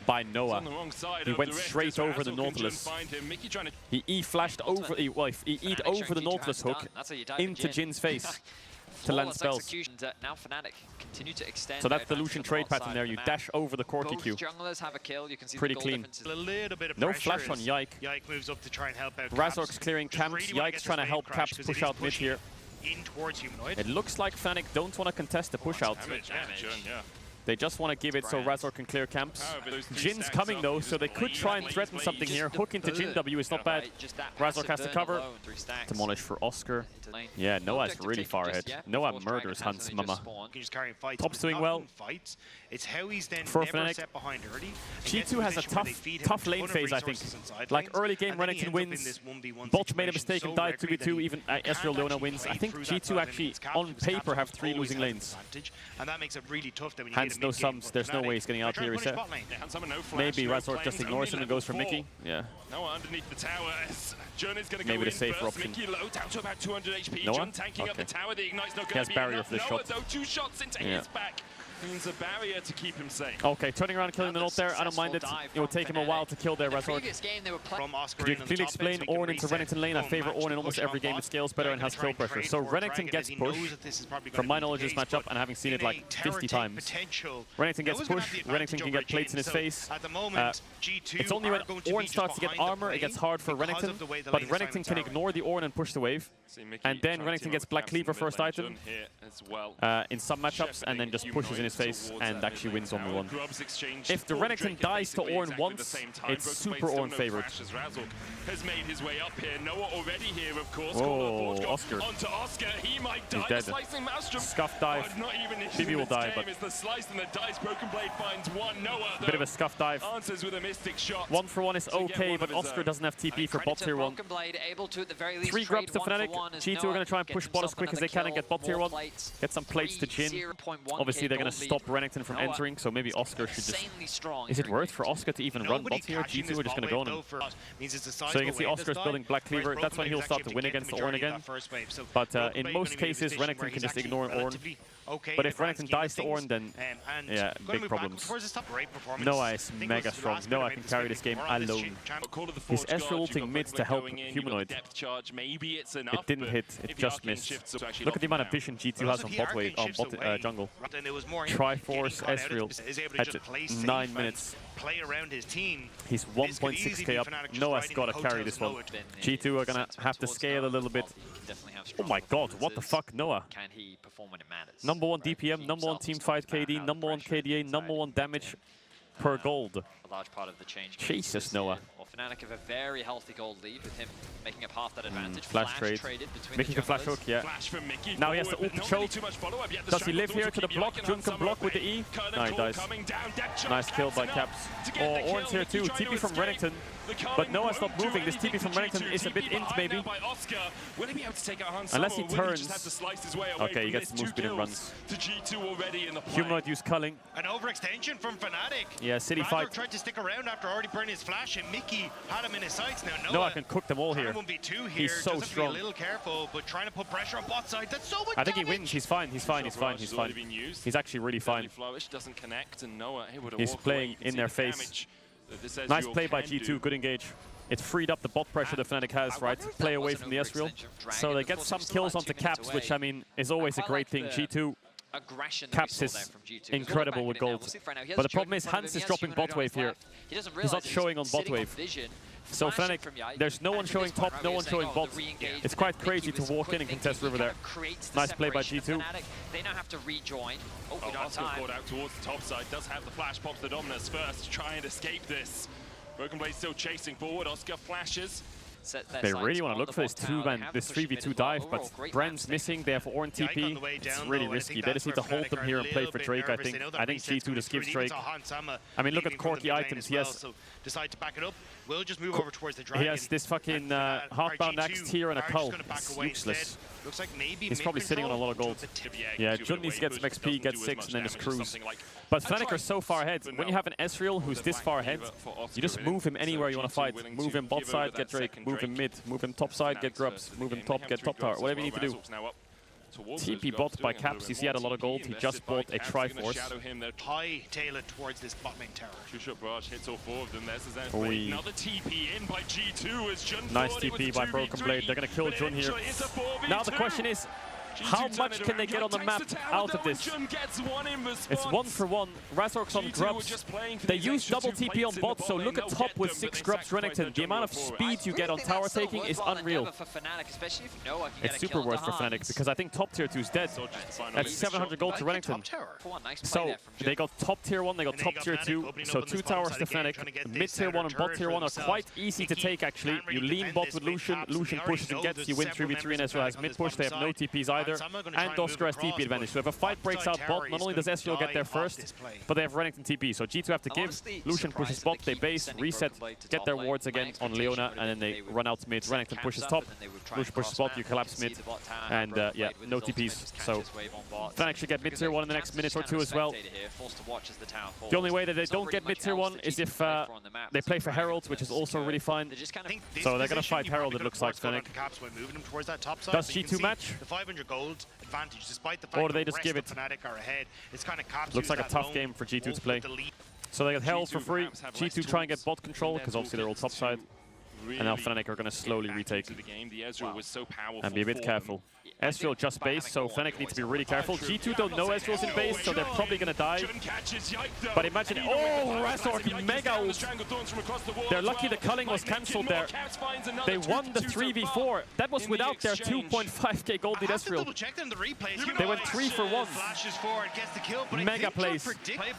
by Noah. He went straight over the Nautilus. He E-flashed over, he E'd over the Nautilus hook into Jin's face to land spells. So that's the Lucian trade pattern there. You dash over the Corki Q. Pretty clean. No flash on Yike. Razork's clearing camps. Yike's trying to help Caps push out mid here. It looks like Fnatic don't want to contest the push out. They just want to give it so Razor can clear camps. Jin's coming though, so they could try and threaten something here. Hook into Jin W is not bad. Razor has to cover. Demolish for Oscar. Yeah, Noah's really far ahead. Noah murders Hans Mama. Top's doing well. For Fnatic, G2 has a tough lane phase, I think. Like early game, Renekton wins. Bot made a mistake and died 2v2. Even Ezreal Leona wins. I think G2 actually, on paper, have 3 losing lanes. Hans no sums. There's no way he's getting out here. Maybe Razor just ignores him and goes for Mickey. Yeah. Noah underneath the tower. Maybe the safer option. Noah? Okay. He has barrier for the shot. 2 shots into his back. Means a barrier to keep him safe. Okay, turning around, killing the ult there. I don't mind it. It will take him a while to kill there, Razor. Could you completely explain Ornn into Renekton lane? I favor Ornn in almost every game. It scales better and has kill pressure. So Renekton gets pushed. From my knowledge of this matchup, and having seen it like 50 times. Renekton gets pushed. Renekton can get plates in his face. It's only when Ornn starts to get armor, it gets hard for Renekton. But Renekton can ignore the Ornn and push the wave. And then Renekton gets Black Cleaver first item in some matchups, and then just pushes in his face and actually wins 1v1. If the Renekton dies to Ornn once, it's super Ornn favored. Has made his way up here. Noah already here, of course. Oh, Oscar. Onto Oscar. He might die. He's dead. Scuff dive. BB will die, but it's the slice and the dice. Broken Blade finds one. Noah, bit of a scuff dive. Answers with a mystic shot. 1-for-1 is okay, but Oscar doesn't have TP for bot tier 1. 3 grubs to Fnatic. G2 are going to try and push bot as quick as they can and get bot tier 1. Get some plates to Jin. Obviously, they're going to stop Renekton from entering, so maybe Oscar should just... Is it worth for Oscar to even run bot here? G2 are just going to go on him. So you can see Oscar's building Black Cleaver. That's when he'll start to win against Ornn again. But in most cases, Renekton can just ignore Ornn. But if Renekton dies to Ornn, then yeah, big problems. Noah is mega strong. Noah can carry this game alone. He's Ezreal ulting mid to help Humanoid. It didn't hit, it just missed. Look at the amount of vision G2 has on bot wave, on bot jungle. Triforce Ezreal at 9 minutes. He's 1.6k up. Noah's got to carry this one. G2 are gonna have to scale a little bit. Oh my god, what the fuck, Noah? Can he perform when it matters? Number 1 DPM, number 1 teamfight KD, number 1 KDA, number 1 damage per gold. A large part of the change. Jesus, Noah. Well, Fnatic have a very healthy gold lead with him making up half that advantage. Flash trade. Mickey can flash hook, yeah. Now he has to ult the choke. Does he live here to the block? Jun can block with the E. No, he dies. Nice kill by Caps. Oh, Ornn's here too. TP from Renekton. But Noah's not moving. This TP from Renekton is a bit int, maybe. Unless he turns. Okay, he gets move speed and runs. Humanoid use culling. An overextension from Fnatic. Yeah, city fight. Tried to stick around after already burning his flash, and Mickey had him in his sights. Now Noah can cook them all here. He's so strong. Be a little careful, but trying to put pressure on bot side. That's so much I think he wins. He's fine. He's fine. He's fine. He's fine. He's actually really fine. He's playing in their face. Nice play by G2, good engage. It freed up the bot pressure that Fnatic has, right? Play away from the Ezreal. So they get some kills onto Caps, which, I mean, is always a great thing. G2, Caps is incredible with gold. But the problem is Hans is dropping bot wave here. He's not showing on bot wave. So Fnatic, there's no one showing top, no one showing bot. It's quite crazy to walk in and contest river there. Nice play by G2. They now have to rejoin. Oh, we don't have time. Out towards the top side, does have the flash, pops the Dominus first to try and escape this. Broken Blade still chasing forward, Oscar flashes. They really want to look for this 3v2 dive, but Brand's missing. They have Ornn TP. It's really risky. They just need to hold them here and play for Drake, I think. I think G2 just gives Drake. I mean, look at Corky items. He has... He has this fucking half-bound axe tier and a cull. It's useless. He's probably sitting on a lot of gold. Yeah, Jun needs to get some XP, get 6, and then just cruise. But Fnatic are so far ahead. When you have an Ezreal who's this far ahead, you just move him anywhere you want to fight. Move him bot side, get Drake. Move him mid. Move him top side, get grubs. Move him top, get top tower. Whatever you need to do. TP bot by Caps. You see he had a lot of gold. He just bought a Triforce. High tailor towards this bot lane tower. Two-shot barrage hits all 4 of them. There's another TP in by G2 as Jun. Nice TP by Broken Blade. They're going to kill Jun here. Now the question is, How much can they get on the map out of this? It's 1-for-1. Razork's on grubs. They use double TP on bot, so look at top with 6 grubs Renekton. The amount of speed you get on tower taking is unreal. It's super worth for Fnatic because I think top tier 2 is dead. That's 700 gold to Renekton. So they got top tier 1, they got top tier 2. So 2 towers to Fnatic. Mid tier 1 and bot tier 1 are quite easy to take actually. You lean bot with Lucian, Lucian pushes and gets, you win 3v3 and Ezreal has mid push, they have no TPs either. And Oscar has TP advantage. So if a fight breaks out bot, not only does Ezreal get there first, but they have Renekton TP. So G2 have to give, Lucian pushes bot, they base, reset, get their wards again on Leona, and then they run out mid. Renekton pushes top, Lucian pushes bot, you collapse mid, and yeah, no TPs. So Fnatic should get mid tier 1 in the next minute or 2 as well. The only way that they don't get mid tier 1 is if they play for Herald, which is also really fine. So they're gonna fight Herald, it looks like, Fnatic. Does G2 match? Or do they just give it? Looks like a tough game for G2 to play. So they get Herald for free. G2 try and get bot control, because obviously they're all top side. And now Fnatic are going to slowly retake. And be a bit careful. Ezreal just base, so Fnatic needs to be really careful. G2 don't know Ezreal's in base, so they're probably going to die. But imagine, oh, Razork mega ult. They're lucky the culling was cancelled there. They won the 3v4. That was without their 2.5k gold lead Ezreal. They went 3 for 1. Mega plays.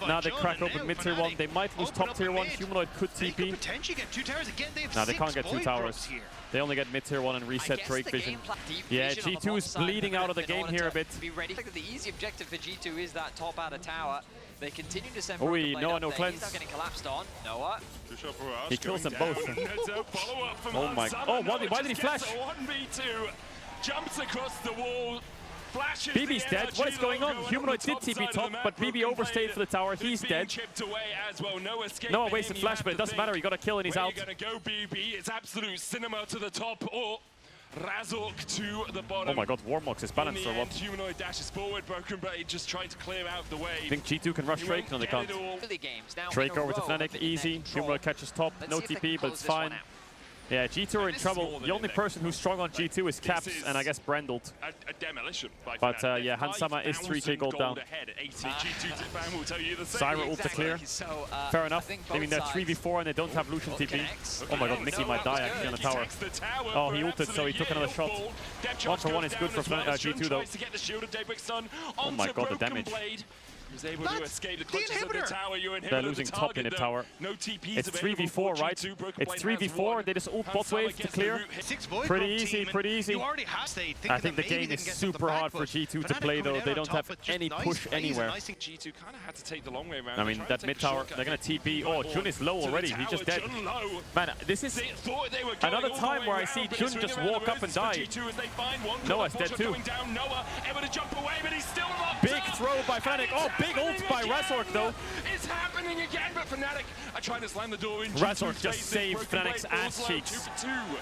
Now they crack open mid tier 1. They might lose top tier 1. Humanoid could TP. Now they can't get 2 towers. They only get mid tier 1 and reset Drake Vision. Yeah, G2 is bleeding out of the game here a bit. The easy objective for G2 is that top outer tower. They continue to send Noah, no cleanse. He's getting collapsed on. Noah. He kills them both. Oh my god. Oh, why did he flash? Jumps across the wall. BB's dead. What is going on? Humanoid did TP top, but BB overstayed for the tower. He's dead. Noah wasted flash, but it doesn't matter. He got a kill and he's out. Go BB. It's absolute cinema to the top. Or Razork to the bottom. Oh my god, Warmox is balanced or what? Humanoid dashes forward. Broken Blade just trying to clear out the way. I think G2 can rush Drake. No, they can't. Drake over to Fnatic. Easy. Humanoid catches top. No TP, but it's fine. Yeah, G2 are in trouble. The only person who's strong on G2 is Caps and I guess Brandled. A demolition by but yeah, Hansama is 3k gold down. Zyra ult to clear. Fair enough. I mean, they're 3v4 and they don't have Lucian TP. Oh my god, Mickey might die actually on the tower. Oh, he ulted, so he took another shot. 1 for 1 is good for G2 though. Oh my god, the damage. Was able to escape the clutches of the tower. They're losing top inhib tower. No TPs. It's 3v4, right? It's 3v4. They just ult bot wave to clear. Pretty easy, pretty easy. I think the game is super hard for G2 to play though. They don't have any push anywhere. G2 kind of had to take the long way around. I mean, that mid tower, they're going to TP. Oh, Jun is low already. He's just dead. Man, this is another time where I see Jun just walk up and die. Noah's dead too. Big throw by Fnatic. Oh, big ult by Razork though. It's happening again, but Fnatic are trying to slam the door in. Razork just saved Fnatic's ass cheeks.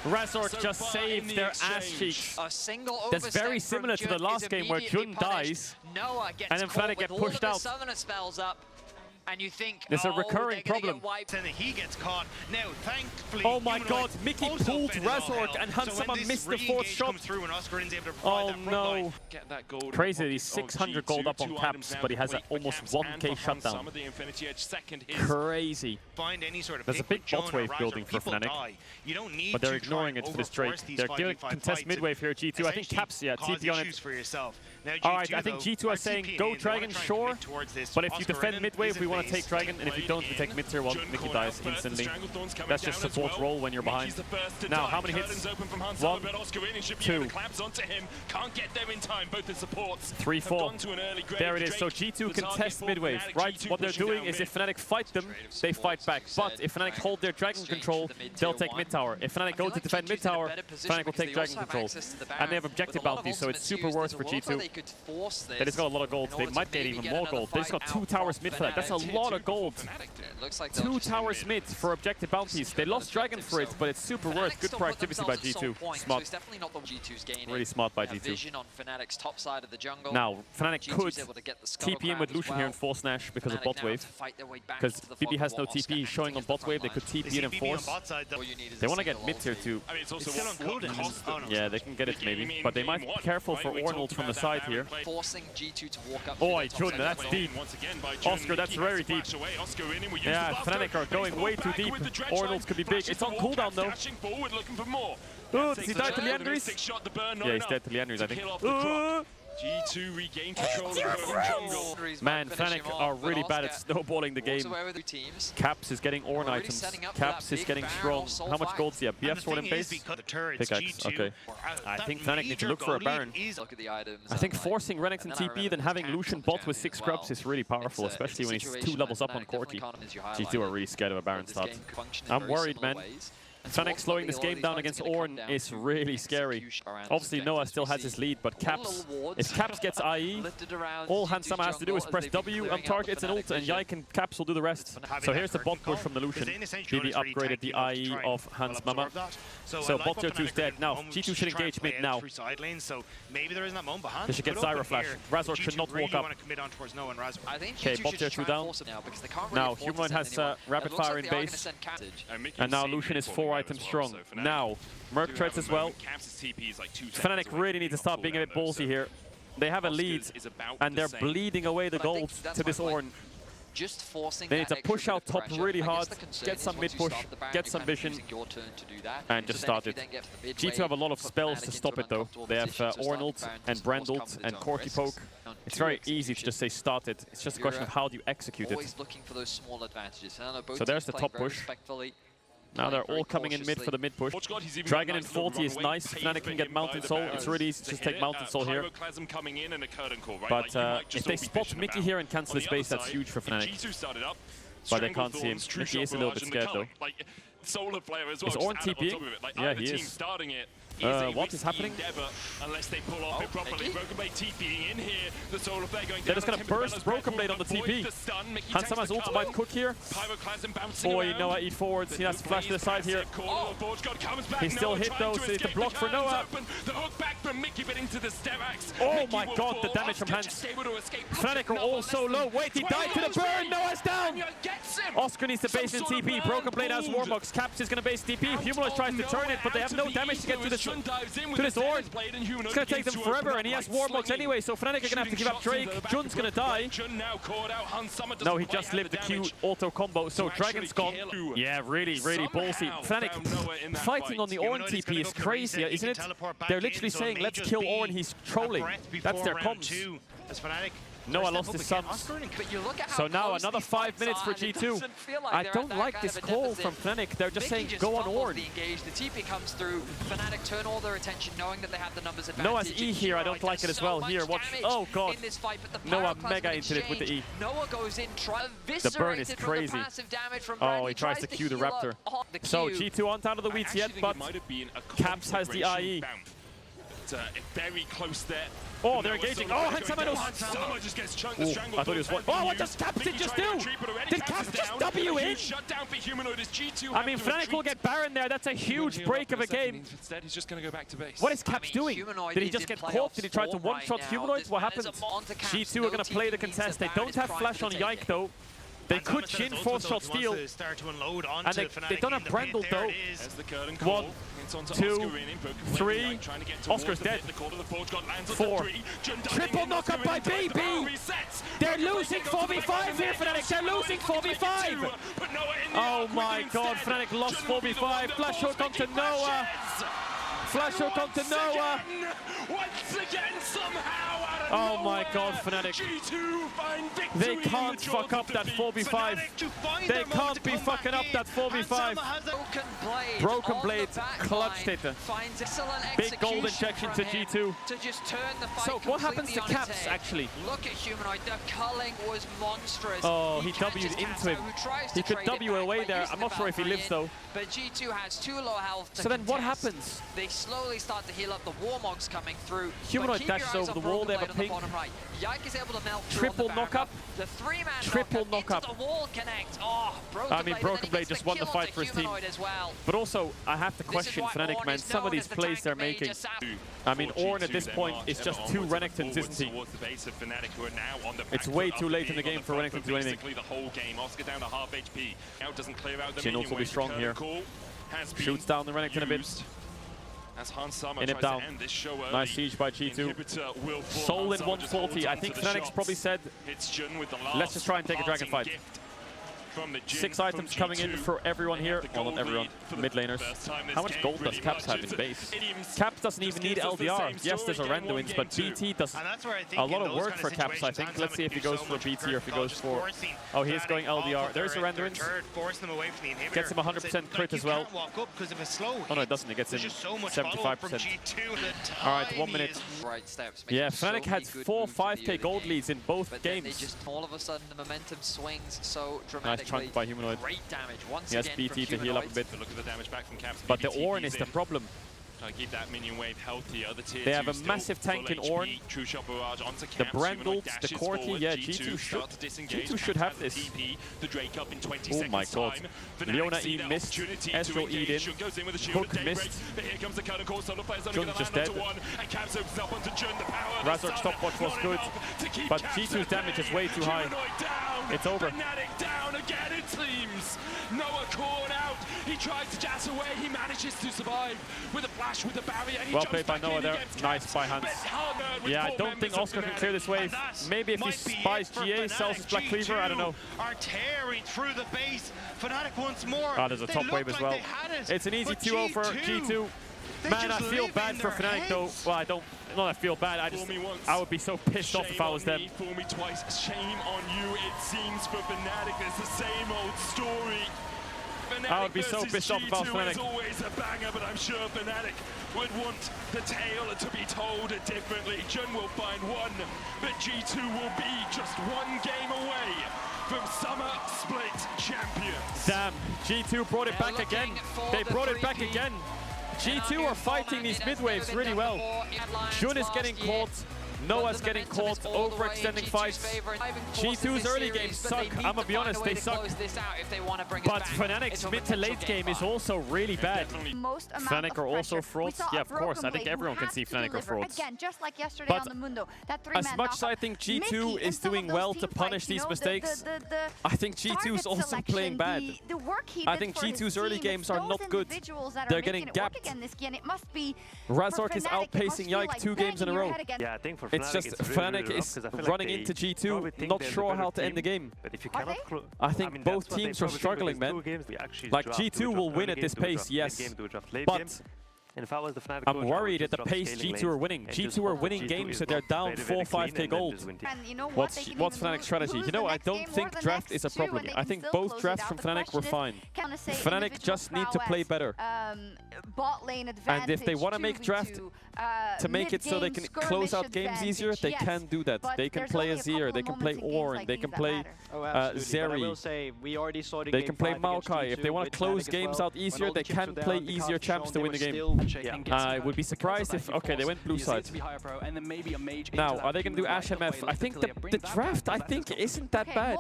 Razork just saved their ass cheeks. That's very similar to the last game where Jun dies and then Fnatic get pushed out. And you think there's a recurring problem. He gets caught. Now, thankfully, oh my god, Mickey pulled Razork and Hansama missed the 4th shot. Oh no. Crazy, he's 600 gold up on Caps, but he has an almost 1k shutdown. Crazy. There's a big bot wave building for Fnatic, but they're ignoring it for this Drake. They're doing contest mid wave here, G2. I think Caps, yeah, TP on it. Alright, I think G2 are saying go Dragon, sure, but if you defend mid wave, we want to take Dragon, and if you don't, we take mid tier 1. Mickey dies instantly. That's just support roll when you're behind. Now, how many hits? 1, 2, 3, 4. There it is. So G2 can test mid wave, right? What they're doing is if Fnatic fight them, they fight back. But if Fnatic hold their Dragon control, they'll take mid tower. If Fnatic go to defend mid tower, Fnatic will take Dragon control. And they have objective bounty, so it's super worth for G2. could force this. They just got a lot of gold. They might get even more gold. They just got 2 towers mid for that. That's a lot of gold. It looks like 2 towers mid for objective bounties. They lost Dragon for it, but it's super worth. Good proactivity by G2. Smart. It's definitely not the G2's gaining. Really smart by G2. Vision on Fnatic's top side of the jungle. Now, Fnatic could TP in with Lucian here and force Nash because of bot wave. Because BB has no TP showing on bot wave, they could TP in and force. They want to get mid tier too. I mean, it's also It's still on cooldown. Yeah, they can get it maybe. But they might be careful for Ornald from the side here. Forcing G2 to walk up. Oh, Jun, that's deep. Oscar, that's very deep. Yeah, Fnatic are going way too deep. Ornald's could be big. It's on cooldown though. Oh, does he die to Leandries? Yeah, he's dead to Leandries, I think. G2 regain control of the jungle. Man, Fnatic are really bad at snowballing the game. Caps is getting Ornn items. Caps is getting strong. How much gold does he have? BF sword in base? Pickaxe, okay. I think Fnatic needs to look for a Baron. I think forcing Renekton TP, then having Lucian bot with 6 scrubs is really powerful, especially when he's 2 levels up on Corki. G2 are really scared of a Baron start. I'm worried, man. Fnatic slowing this game down against Ornn is really scary. Obviously, Noah still has his lead, but Caps, if Caps gets IE, all Hansama has to do is press W on targets and ult, and Yike and Caps will do the rest. So here's the bot push from the Lucian. BB upgraded the IE of Hans Mama. So bot tier 2 is dead. Now, G2 should engage mid now. They should get Zyra Flash. Razor should not walk up. Okay, bot tier 2 down. Now, Humanoid has Rapid Fire in base. And now Lucian is 4 items strong. Now, Merc treads as well. Fnatic really need to stop being a bit ballsy here. They have a lead, and they're bleeding away the gold to this Ornn. They need to push out top really hard, get some mid push, get some vision, and just start it. G2 have a lot of spells to stop it though. They have Ornn ult and Brand ult and Corki poke. It's very easy to just say start it. It's just a question of how do you execute it. So there's the top push. Now they're all coming in mid for the mid push. Dragon in 40 is nice. Fnatic can get Mountain Soul. It's really easy to just take Mountain Soul here. But if they spot Mickey here and cancel his base, that's huge for Fnatic. But they can't see him. Mickey is a little bit scared though. Is Ornn TPing? Yeah, he is. What is happening? They're just gonna burst Broken Blade on the TP. Hansama's ult might cook here. Boy, Noah eat forwards. He has to flash to the side here. He's still hit though, so it's a block for Noah. Oh my god, the damage from Hans. Fnatic are all so low. Wait, he died to the burn. Noah's down. Oscar needs to base in TP. Broken Blade has Warbox. Caps is gonna base TP. Humanoid tries to turn it, but they have no damage to get to this Ornn. It's gonna take them forever, and he has Warbox anyway, so Fnatic are gonna have to give up Drake. Jun's gonna die. No, he just lived the Q auto combo, so Dragon's gone. Yeah, really, really ballsy. Fnatic fighting on the Ornn TP is crazy, isn't it? They're literally saying, let's kill Ornn, he's trolling. That's their comms. Noah lost his sums. So now another 5 minutes for G2. I don't like this call from Fnatic. They're just saying go on Ornn. The TP comes through. Fnatic turn all their attention knowing that they have the numbers advantage. Noah's E here, I don't like it as well. Here, watch. Oh god. Noah mega into it with the E. Noah goes in, the burn is crazy. Oh, he tries to Q the Raptor. So G2 aren't out of the weeds yet, but Caps has the IE. Very close there. Oh, they're engaging. Oh, Hansama just gets chunked. I thought he was one. Oh, what does Caps just do? Did Caps just W in? I mean, Fnatic will get Baron there. That's a huge break of a game. Instead, he's just going to go back to base. What is Caps doing? Did he just get caught? Did he try to one-shot Humanoid? What happened? G2 are going to play the contest. They don't have flash on Yike, though. They could Jhin 4-shot steal, and they don't have Brandle though. 1, 2, 3, Oscar's dead. 4, triple knockup by BB! They're losing 4v5 here, Fnatic, they're losing 4v5! Oh my god, Fnatic lost 4v5, flash hook onto Noah! Flash hook onto Noah! Once again, somehow, oh my god, Fnatic. They can't fuck up that 4v5. They can't be fucking up that 4v5. Broken Blade clutched it. Big gold injection to G2. So what happens to Caps actually? Look at Humanoid, the culling was monstrous. Oh, he W'd into him. He could W away there. I'm not sure if he lives though. But G2 has too low health to So then what contest. happens? They slowly start to heal up, the Warmogs coming through. Humanoid dashes over the wall, they have a ping. Right. Yike is able to melt Triple knock-up. The three-man Triple knock-up. into the wall connect. Oh, Broken Blade just won the fight for his team. Well. But also, I have to question Fnatic, man. Some of these plays they're making. I mean, Ornn at this point is just two Renekton's, isn't he? It's way too late in the game for Renekton to do anything. Chinook will be strong here. Shoots down the Renekton a bit. In it down. Nice siege by G2. Soul in 140. I think Fnatic's probably said, let's just try and take a dragon fight. 6 items coming in for everyone here. Well, not everyone. Mid laners. How much gold does Caps have in base? Caps doesn't even need LDR. Yes, there's a Randuin's, but BT does a lot of work for Caps, I think. Let's see if he goes for BT or if he goes for... Oh, he is going LDR. There's a Randuin's. Gets him 100% crit as well. Oh no, it doesn't. It gets him 75%. Alright, 1 minute. Yeah, Fnatic had 4 5k gold leads in both games. All of a sudden, the momentum swings so dramatically. Nice chunk by Humanoid. Great damage once He has again BT from to heal up a bit. Look at the damage back from Caps. But the Ornn is the problem. Keep that minion wave healthy. Other tier They have a massive tank in Ornn. The Brandle, the Corki, yeah, G2 should have this. Oh my god. Leona E missed, Ezreal E'd in, Hook missed. Jun's just dead. Razor's stopwatch was good, but G2's damage is way too high. It's over. Down again, it seems. Noah caught out. He tried to jazz away. He manages to survive with a flash, with a barrier. Well played by Noah there. Nice by Hans. Yeah, I don't think Oscar can clear this wave. Maybe if he spies GA, sells his Black Cleaver, I don't know. Are tearing through the base. Fnatic once more. Ah, there's a top wave as well. It's an easy 2-0 for G2. Man, I feel bad for Fnatic though. Well, I don't. Not I feel bad. I would be so pissed off if I was them. Fool me twice. Shame on you. It seems for Fnatic. It's the same old story. I would be so pissed off if I was Fnatic. It's always a banger, but I'm sure Fnatic would want the tale to be told differently. Jun will find one, but G2 will be just one game away from Summer Split champions. Damn, G2 brought it back again. They brought it back again. G2 are fighting these mid waves really well. Jun is getting caught. Noah's getting caught, overextending fights. G2's early games suck, I'm gonna be honest, they suck. But Fnatic's mid to late game is also really bad. Fnatic are also frauds? Yeah, of course, I think everyone can see Fnatic are frauds. But as much as I think G2 is doing well to punish these mistakes, I think G2 is also playing bad. I think G2's early games are not good. They're getting gapped. Razork is outpacing Yike 2 games in a row. Yeah, I think for It's just Fnatic is running into G2, not sure how to end the game. I think both teams are struggling, man. Like G2 will win at this pace, yes, but I'm worried at the pace G2 are winning. G2 are winning games, so they're down 4-5k gold. What's Fnatic's strategy? You know, I don't think draft is a problem. I think both drafts from Fnatic were fine. Fnatic just need to play better. And if they want to make draft to make it so they can close out games easier, they can do that. They can play Azir, they can play Ornn, they can play Zeri, they can play Maokai. If they want to close games out easier, they can play easier champs to win the game. I would be surprised if... Okay, they went blue side. Now, are they going to do Ashe MF? I think the draft, isn't that bad.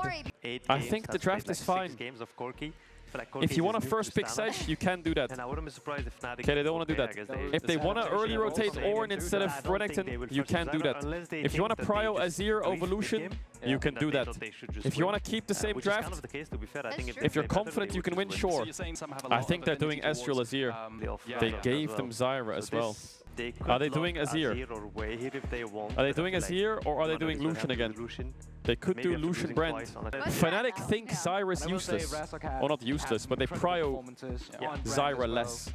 I think the draft is fine. If you want to first pick Sedge, you can do that. Okay, they don't want to do that. If they want to early rotate Ornn instead of Renekton, you can do that. If you want to prio Azir over Lucian, you can do that. If you want to keep the same draft, if you're confident you can win, sure. I think they're doing Ezreal Azir. They gave them Zyra as well. Are they doing Azir? Are they doing Azir or are they doing Lucian again? They could do Lucian Brand. Fnatic think Zyra is useless. Or not useless, but they prio Zyra less.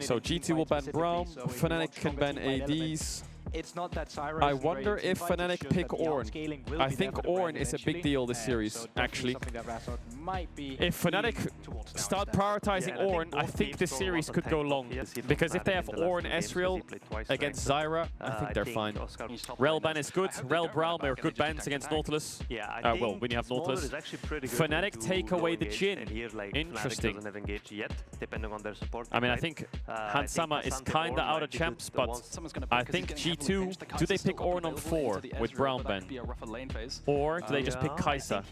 So G2 will ban Braum, Fnatic can ban ADs. It's not that Zyra I is in wonder great if teamfight, it Fnatic shows pick that the Ornn. outscaling will I be think there for the brand Ornn is a eventually, big deal this so series, definitely actually. something that Razork might be If Fnatic leaning towards now start instead. prioritizing Ornn, I think this series could go long. Because if they have Ornn Ezreal against Zyra, I think they're fine. Rel ban is good. Rel Braum are good bans against Nautilus. Well, when you have Nautilus. Fnatic take away the Jhin. Interesting. I mean, I think Hansama is kinda out of champs, but I think G2, do they pick Ornn on 4 with Braum ban? Or do they just pick Kai'Sa?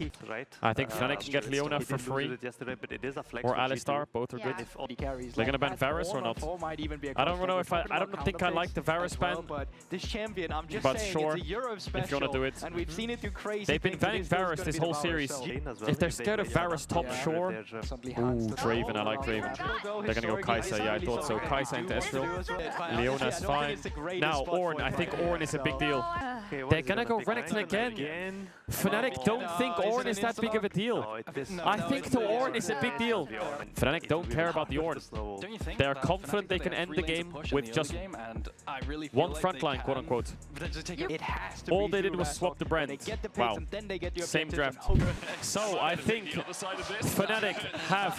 I think Fnatic can get Leona for free. Or Alistar, both are good. They're gonna ban Varus or not? I don't know if I don't think I like the Varus ban. But this champion, I'm just But saying, sure, it's a Europe if you wanna special, do it. and we've seen it do crazy They've been things, and banning it's still Varus gonna this be the whole Varus, series. so- If they're scared of Varus top, sure. Ooh, Draven, I like Draven. They're gonna go Kai'Sa, yeah, I thought so. Kai'Sa into Ezreal. Leona's fine. Now, Ornn, I think Ornn is a big deal. They're gonna go Renekton again. Fnatic don't think Ornn is that big of a deal. I think the Ornn is a big deal. Fnatic don't care about the Ornn. They are confident they can end the game with just one frontline, quote unquote. All they did was swap the brand. Wow. Same draft. So I think Fnatic have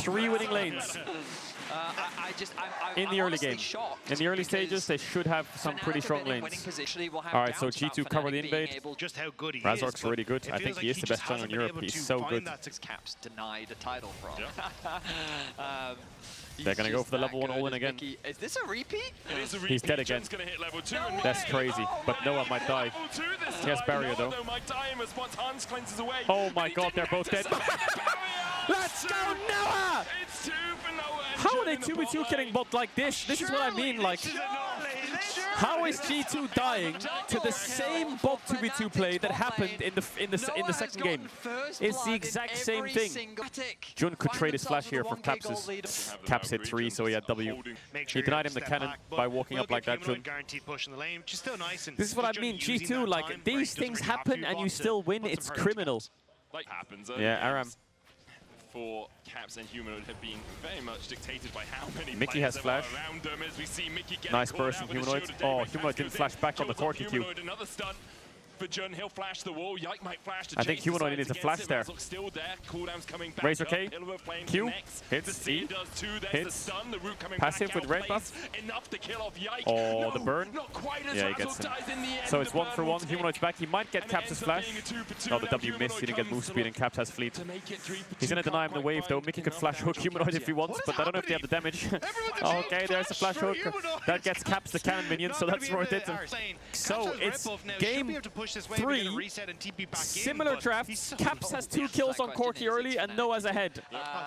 3 winning lanes. In the early game. In the early stages, they should have some pretty strong lanes. Alright, so G2 cover the invade. Just how good he Razork's is. really good. I think he is the best jungler in Europe. He's so good. Caps denied a title from. They're gonna go for the level 1 all-in again. Is this a repeat? It is a repeat. He's dead again. Jin's gonna hit level 2. That's crazy, but Noah might die. He has barrier though. Oh my god, they're both dead. Let's go, Noah! It's 2 for Noah. How are they 2v2 killing bot like this? This is what I mean, like... How is G2 dying to the same bot 2v2 play that happened in the second game? It's the exact same thing. Jun could trade his flash here for Caps's. Caps hit 3, so he had W. He denied him the cannon by walking up like that, Jun. This is what I mean, G2, like, these things happen and you still win, it's criminal. Yeah, Aram. For Caps and Humanoid have been very much dictated by how many Mickey has flash. around them as we see Mickey get Nice burst from Humanoid. Oh, Humanoid didn't flash back on the Corki Q. Another stun for Jun, he'll flash the wall. Yike might flash to I think Humanoid needs a flash there. Still there. Cooldowns coming back Razor up. K, Q, hits, the E, does too. There's hits, the stun. The root coming passive back with out. red buff. Enough to kill off Yike. Oh, no, the burn. Not quite as Yeah, he gets Razork him. dies in the end. So it's The 1 burn for will 1. take Humanoid's back. He might get and it Caps' ends up flash. being a 2 for 2, No, the and W now missed. He didn't get Humanoid move speed and Caps has fleet. to make it 3 for 2. He's gonna deny him the wave though. Mickey could flash hook Humanoid if he wants, but I don't know if they have the damage. Okay, there's the flash hook. That gets Caps the cannon minion, so that's worth it. So it's game 3. Similar drafts. Caps has 2 kills on Corki early and Noah's ahead.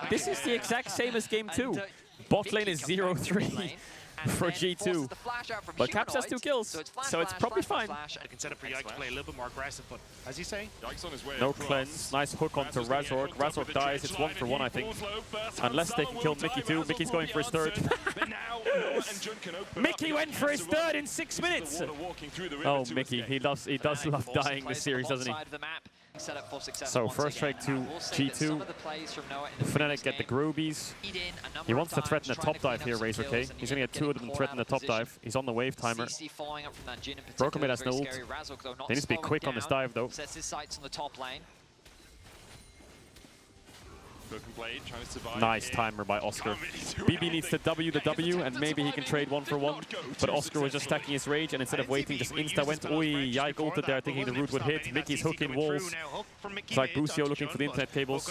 This is the exact same as game 2. Bot lane is 0-3 for G2. But Caps has 2 kills, so it's probably fine. I can set up for Yike to play a little bit more aggressive, but as you say, Yike's on his way No across. cleanse. Nice hook onto Razork. Razork dies. It's 1 for 1, I think. Unless they can kill Mickey too. Mickey's going for his 3rd. Mickey went for his 3rd in 6 minutes. Oh, Mickey, he does love dying this series, doesn't he? So first strike to G2. Fnatic get the Groobies. He wants to threaten the top dive here, Razor K. He's going to get 2 of them and threaten the top dive. He's on the wave timer. Broken Mid has no ult. They need to be quick on this dive though. Sets his sights on the top lane. Blade, trying to survive Nice here. timer by Oscar. BB needs to W the W and maybe he can trade 1 for 1. But Oscar was just stacking his rage and instead of waiting just insta went. Oi, Yike ulted there thinking the root would hit. Mickey's hooking walls. It's like Busio looking for the internet cables.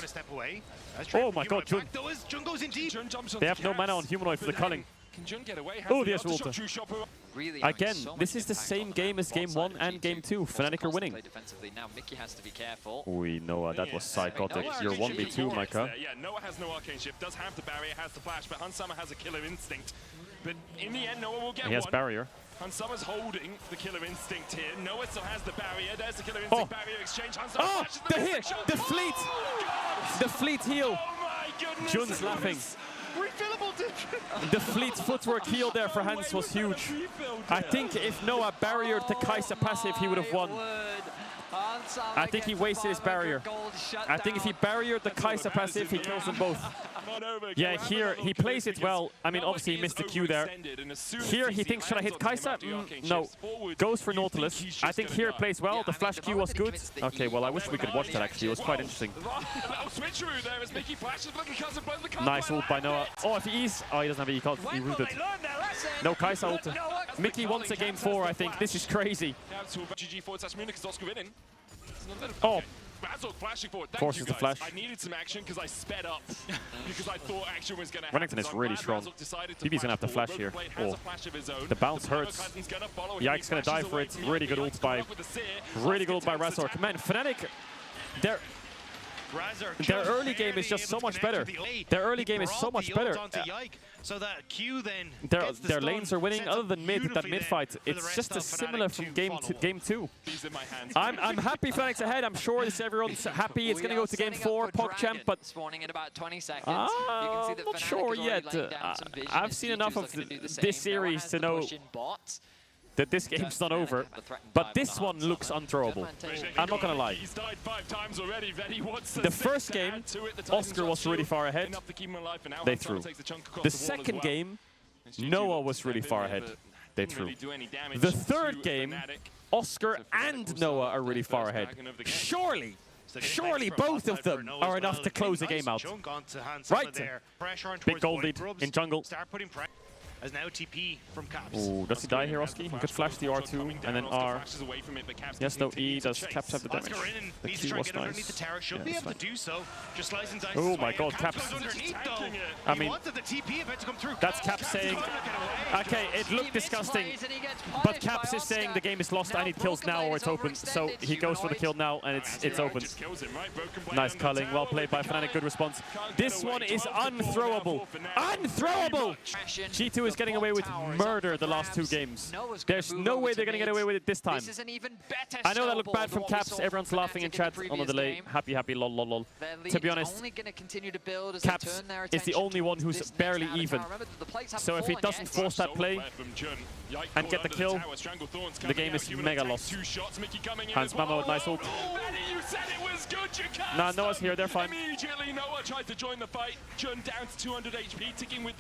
Oh my god, Jun. They have no mana on Humanoid for the culling. Can Jun get away? Oh, there's ulti. Again, this is the same game as game 1 and game 2. Fnatic are winning. Now Mickey has to be careful. Ui, Noah, that was psychotic. You're 1v2, Micah. Yeah, Noah has no arcane shift, does have the barrier, has the flash, but Hansama has a killer instinct. But in the end, Noah will get He has barrier. Hansama's holding the killer instinct here. Noah still has the barrier. There's the killer instinct barrier exchange. Oh, the hit! The fleet! The fleet heal! Oh my goodness! Jun's laughing. The fleet footwork heal there for Hans was huge. I think if Noah barriered the Kai'Sa passive, he would have won. I think he wasted his barrier. I think if he barriered the Kai'Sa passive, he kills them both. Yeah, here he plays it well. I mean, obviously he missed the Q there. Here he thinks, should I hit Kai'Sa? No. Goes for Nautilus. I think here it plays well. The flash Q was good. Okay, well, I wish we could watch that actually. It was quite interesting. Nice ult by Noah. Oh, if he is... Oh, he doesn't have E. He rooted. No Kai'Sa ult. Mickey wants a game 4, I think. This is crazy. Oh. Forces the flash. I needed some action because I sped up because I thought action was going to Renekton is really strong. BB's gonna have to flash here. Oh. The bounce hurts. Yike's gonna die for it. Really good ult by Razork. Man, Fnatic, their early game is just so much better. Their early game is so much better. So that Q then their lanes are winning. Other than that mid fight, it's just as similar from game 2. I'm happy Fnatic's ahead. I'm sure everyone's happy. It's gonna go to game 4, PogChamp, but spawning in about 20 seconds. I'm not sure yet. I've seen enough of this series to know that this game's not over, but this one looks unthrowable. I'm not gonna lie. The first game, Oscar was really far ahead. They threw. The second game, Noah was really far ahead. They threw. The third game, Oscar and Noah are really far ahead. Surely both of them are enough to close the game out. Right? Big gold lead in jungle. As now TP from Caps. Oh, does he die here, Oski? He could flash the R2 and then R. Yes, no E. Does Caps have the damage? The Q was nice. Should be able to do so. Just slicing dice. Oh my God, Caps. I mean, that's Caps saying, okay, it looked disgusting, but Caps is saying the game is lost. I need kills now or it's open. So he goes for the kill now and it's open. Nice culling. Well played by Fnatic. Good response. This one is unthrowable. Unthrowable! G2 is getting away with murder the last 2 games. There's no way they're going to get away with it this time. I know that looked bad from Caps. Everyone's laughing in chat on the delay. Happy, lol, lol, lol. To be honest, Caps is the only one who's barely even. So if he doesn't force that play and get the kill, the game is mega lost. Hans Mama with nice ult. Nah, Noah's here. They're fine.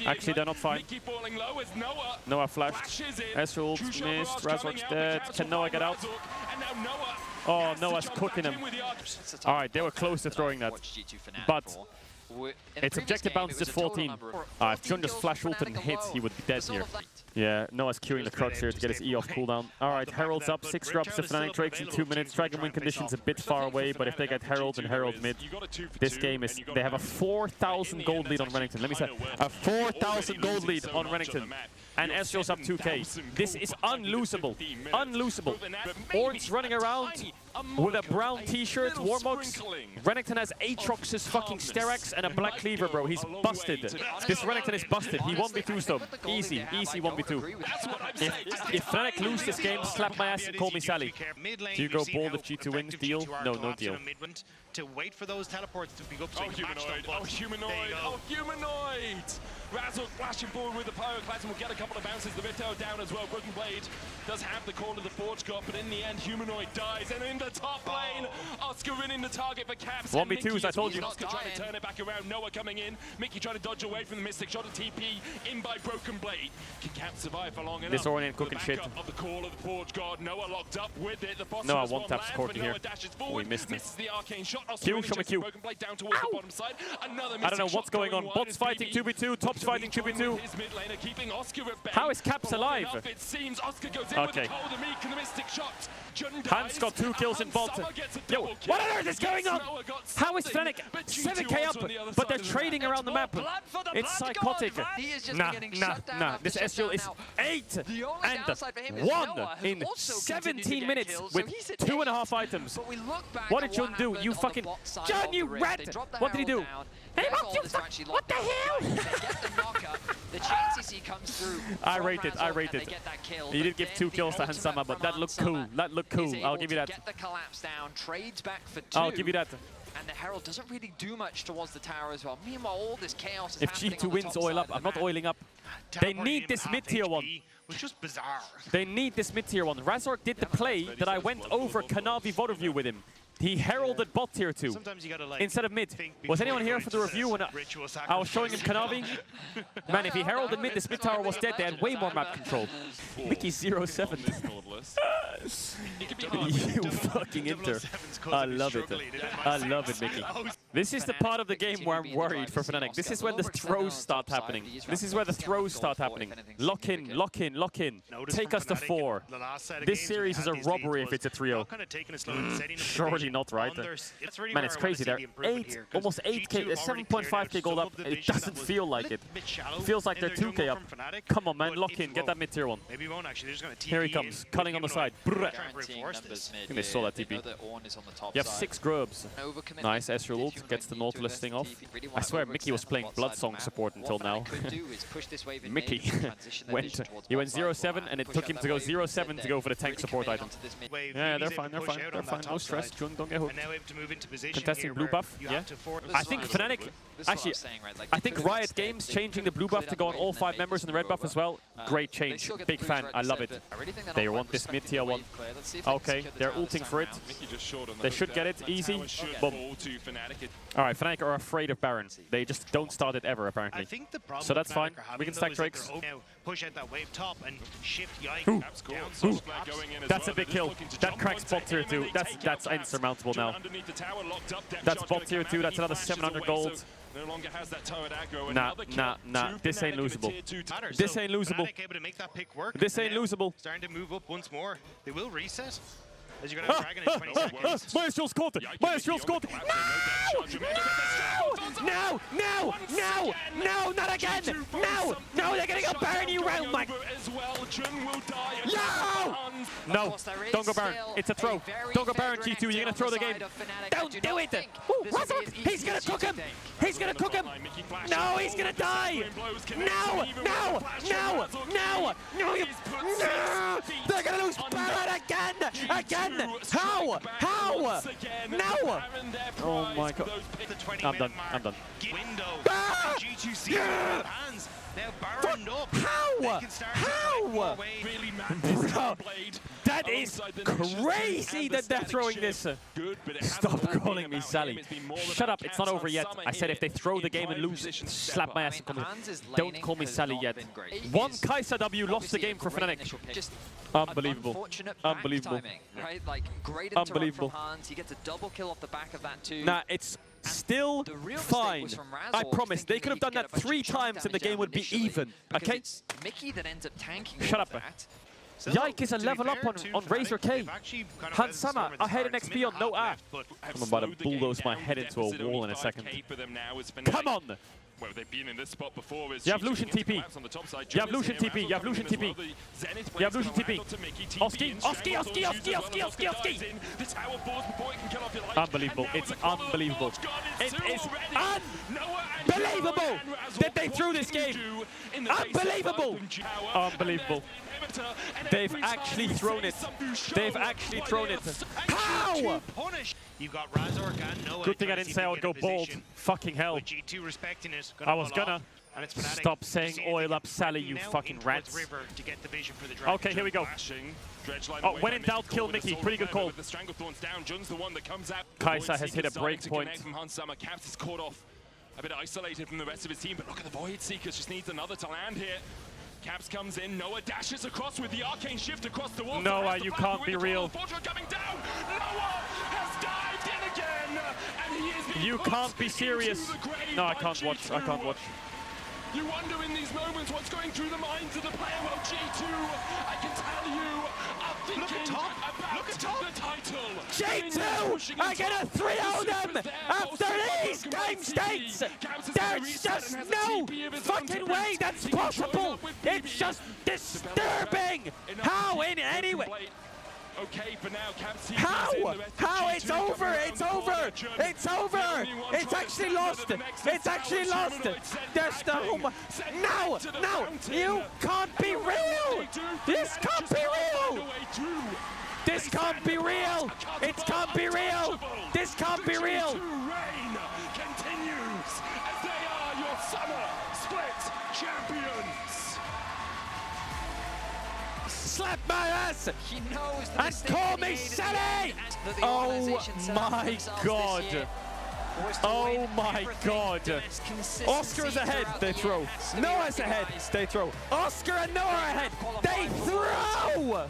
Actually, they're not fine. Noah flashed. Ezreal ult missed. Razork's dead. Can Noah get out? Oh, Noah's cooking him. Alright, they were close to throwing that. But its objective bounce is 14. If Jun just flash ult and hits, he would be dead here. Yeah, Noah's queuing the crutch here to get his E off cooldown. Alright, Herald's up, 6 drops to Fnatic Drakes in 2 minutes. Dragon win conditions a bit far away, but if they get Herald and Herald mid, this game is... They have a 4,000 gold lead on Renekton. Let me say, a 4,000 gold lead on Renekton. And Ezreal's up 2k. This is unlosable. Unlosable. Orn's running around with a brown t-shirt, Warmogs. Renekton has Aatrox's fucking Sterak's and a black cleaver, bro. He's busted. This Renekton is busted. He 1v2's them. Easy 1v2. If Fnatic lose this game, slap my ass and call me Sally. Do you go bold if G2 wins? Deal? No, no deal. To wait for those teleports to be up so humanoid! Razork flashing forward with the Pyroclasm will get a couple of bounces. The Vito down as well. Broken Blade does have the call of the Forge God, but in the end, Humanoid dies. And in the top lane, Oscar winning the target for Caps. 1v2s, I told you. Oscar trying to turn it back around. Noah coming in. Mickey trying to dodge away from the Mystic. Shot of TP in by Broken Blade. Can Caps survive for long enough? This Ornn ain't cooking shit. Of the call of the Forge God. Noah locked up with it. The Noah one taps Corky here. Oh, he missed it. The arcane shot. Q, show me Q. I don't know what's going on. Bots fighting 2v2, tops fighting 2v2. How is Caps alive? Okay. Hans got 2 kills in bot. Yo, what on earth is going on? How is Fnatic 7k up, but they're trading around the map? It's psychotic. Nah. This Ezreal is 8 and 1 in 17 minutes with 2.5 items. What did Jun do? You fucking... Jun, you rat! What did he do? Hey, what the hell? I rate it. He did give 2 kills to Hansama, but that looked cool. I'll give you that. I'll give you that. And the Herald doesn't really do much towards the tower as well. Meanwhile, all this chaos is if G2 wins, oil up. I'm not oiling up. They need this mid-tier one. Was just bizarre. They need this mid-tier one. Razork did the play that I went over Kanavi Vodaview with him. He heralded bot tier 2 Sometimes you gotta, like, instead of mid. think Was before anyone you here go for the into review when ritual I was showing him sacrifice. Kanavi? Man, if he heralded mid, this mid tower was dead. They had way more map control. Mickey 07. You fucking Inter. I love it. I love it, Mickey. This is the part of the game where I'm worried for Fnatic. This is when the throws start happening. This is where the throws start happening. Lock in, lock in, lock in. Take us to 4. This series is a robbery if it's a trio. Surely not, right? Man, it's crazy. They're almost 8k, 7.5k gold up. It doesn't feel like it. It feels like they're 2k up. Come on, man, lock in. Get that mid tier 1. Maybe won't actually. They're just gonna TP Here he comes, cutting on the side. I think they saw that TP. You have 6 grubs. Nice, Ezreal ult gets the Nautilus thing off. I swear Mickey was playing Bloodsong support until now. Mickey went 0-7 and it took him to go 0-7 to go for the tank support item. Yeah, they're fine, they're fine, they're fine. No stress, Jung, don't get hooked. Contesting blue buff, yeah. I think Fnatic, actually, I think Riot Games changing the blue buff to go on all 5 members and the red buff as well. Great change, big fan, I love it. They want this mid tier 1. Okay, they're ulting for it. They should get it easy. Boom. Alright, Fnatic are afraid of Baron. They just don't start it ever, apparently. So that's fine. We can stack Drakes. Push out that wave top and shift Ooh. Ooh. That's a big kill. That cracks bot tier 2. That's insurmountable now. That's bot tier 2. That's another 700 gold. Nah. This ain't losable. This ain't losable. This ain't losable. Starting to move up once more. They will reset. As you're gonna Dragon in 20 seconds. Maestral's caught it! Maestral's caught it! No! No! No! No! Not again! No! No! They're gonna go Baron you round, Mike! No! No! Don't go Baron. It's a throw. Don't go Baron, G2. You're gonna throw the game. Don't do it! Ooh, he's gonna cook him! He's gonna cook him! No! He's gonna die! No! No! No! No! No! No! They're gonna lose Baron again! Again! How? How? No! Oh my god. I'm done. I'm done. Ah! Yeah! How? How? Bro, that is crazy that they're throwing this. Stop calling me Sally. Shut up, it's not over yet. I said if they throw the game and lose, slap my ass and come in. Don't call me Sally yet. One Kai'Sa W lost the game for Fnatic. Unbelievable. Unbelievable. Unbelievable. He gets a double kill off the back of that too. Nah, it's still fine. I promise. They could have done that 3 times and the game would be even. Okay? Mickey that ends up tanking. Shut up. Yike is a level up on Razor K. Hansama ahead in XP on no A. I'm about to bulldoze my head into a wall in a second. Come on! Well, they've been in this spot before. You have Lucian TP. You have Lucian TP. You have Lucian TP. You have Lucian TP. Oski, Oski, Oski, Oski, Oski, Oski, Oski. Unbelievable. It's unbelievable. It is unbelievable that they threw this game. Unbelievable. Unbelievable. They've actually thrown it. They've actually thrown it. How? Good thing I didn't say I would go bold. Fucking hell. I was gonna. Stop saying oil up Sally, you fucking rats. Okay, here we go. Oh, when in doubt, kill Mickey. Pretty good call. Kai'Sa has hit a break point. A bit isolated from the rest of his team, but look at the Void Seekers. Just needs another to land here. Caps comes in, Noah dashes across with the arcane shift across the wall. Noah, you can't be real. You can't be serious. No, I can't watch. I can't watch. You wonder in these moments what's going through the minds of the player. Well, G2, I can tell you, are thinking about the title. G2 are gonna 3-0 them after these game states. There's just no fucking way that's possible. It's just disturbing. How in any way? Okay, for now, how? How? It's over! It's over! It's over! It's actually lost! It's actually lost! There's no... No! No! You can't be real! This can't be real! This can't be real! It can't be real! This can't be real! Reign continues as they are your summer split champions! slap my ass! He knows the And call me Sally! Oh my god. Oh my god. Oscar is ahead, they throw. Noah's ahead, they throw. Oscar and Noah ahead, they throw!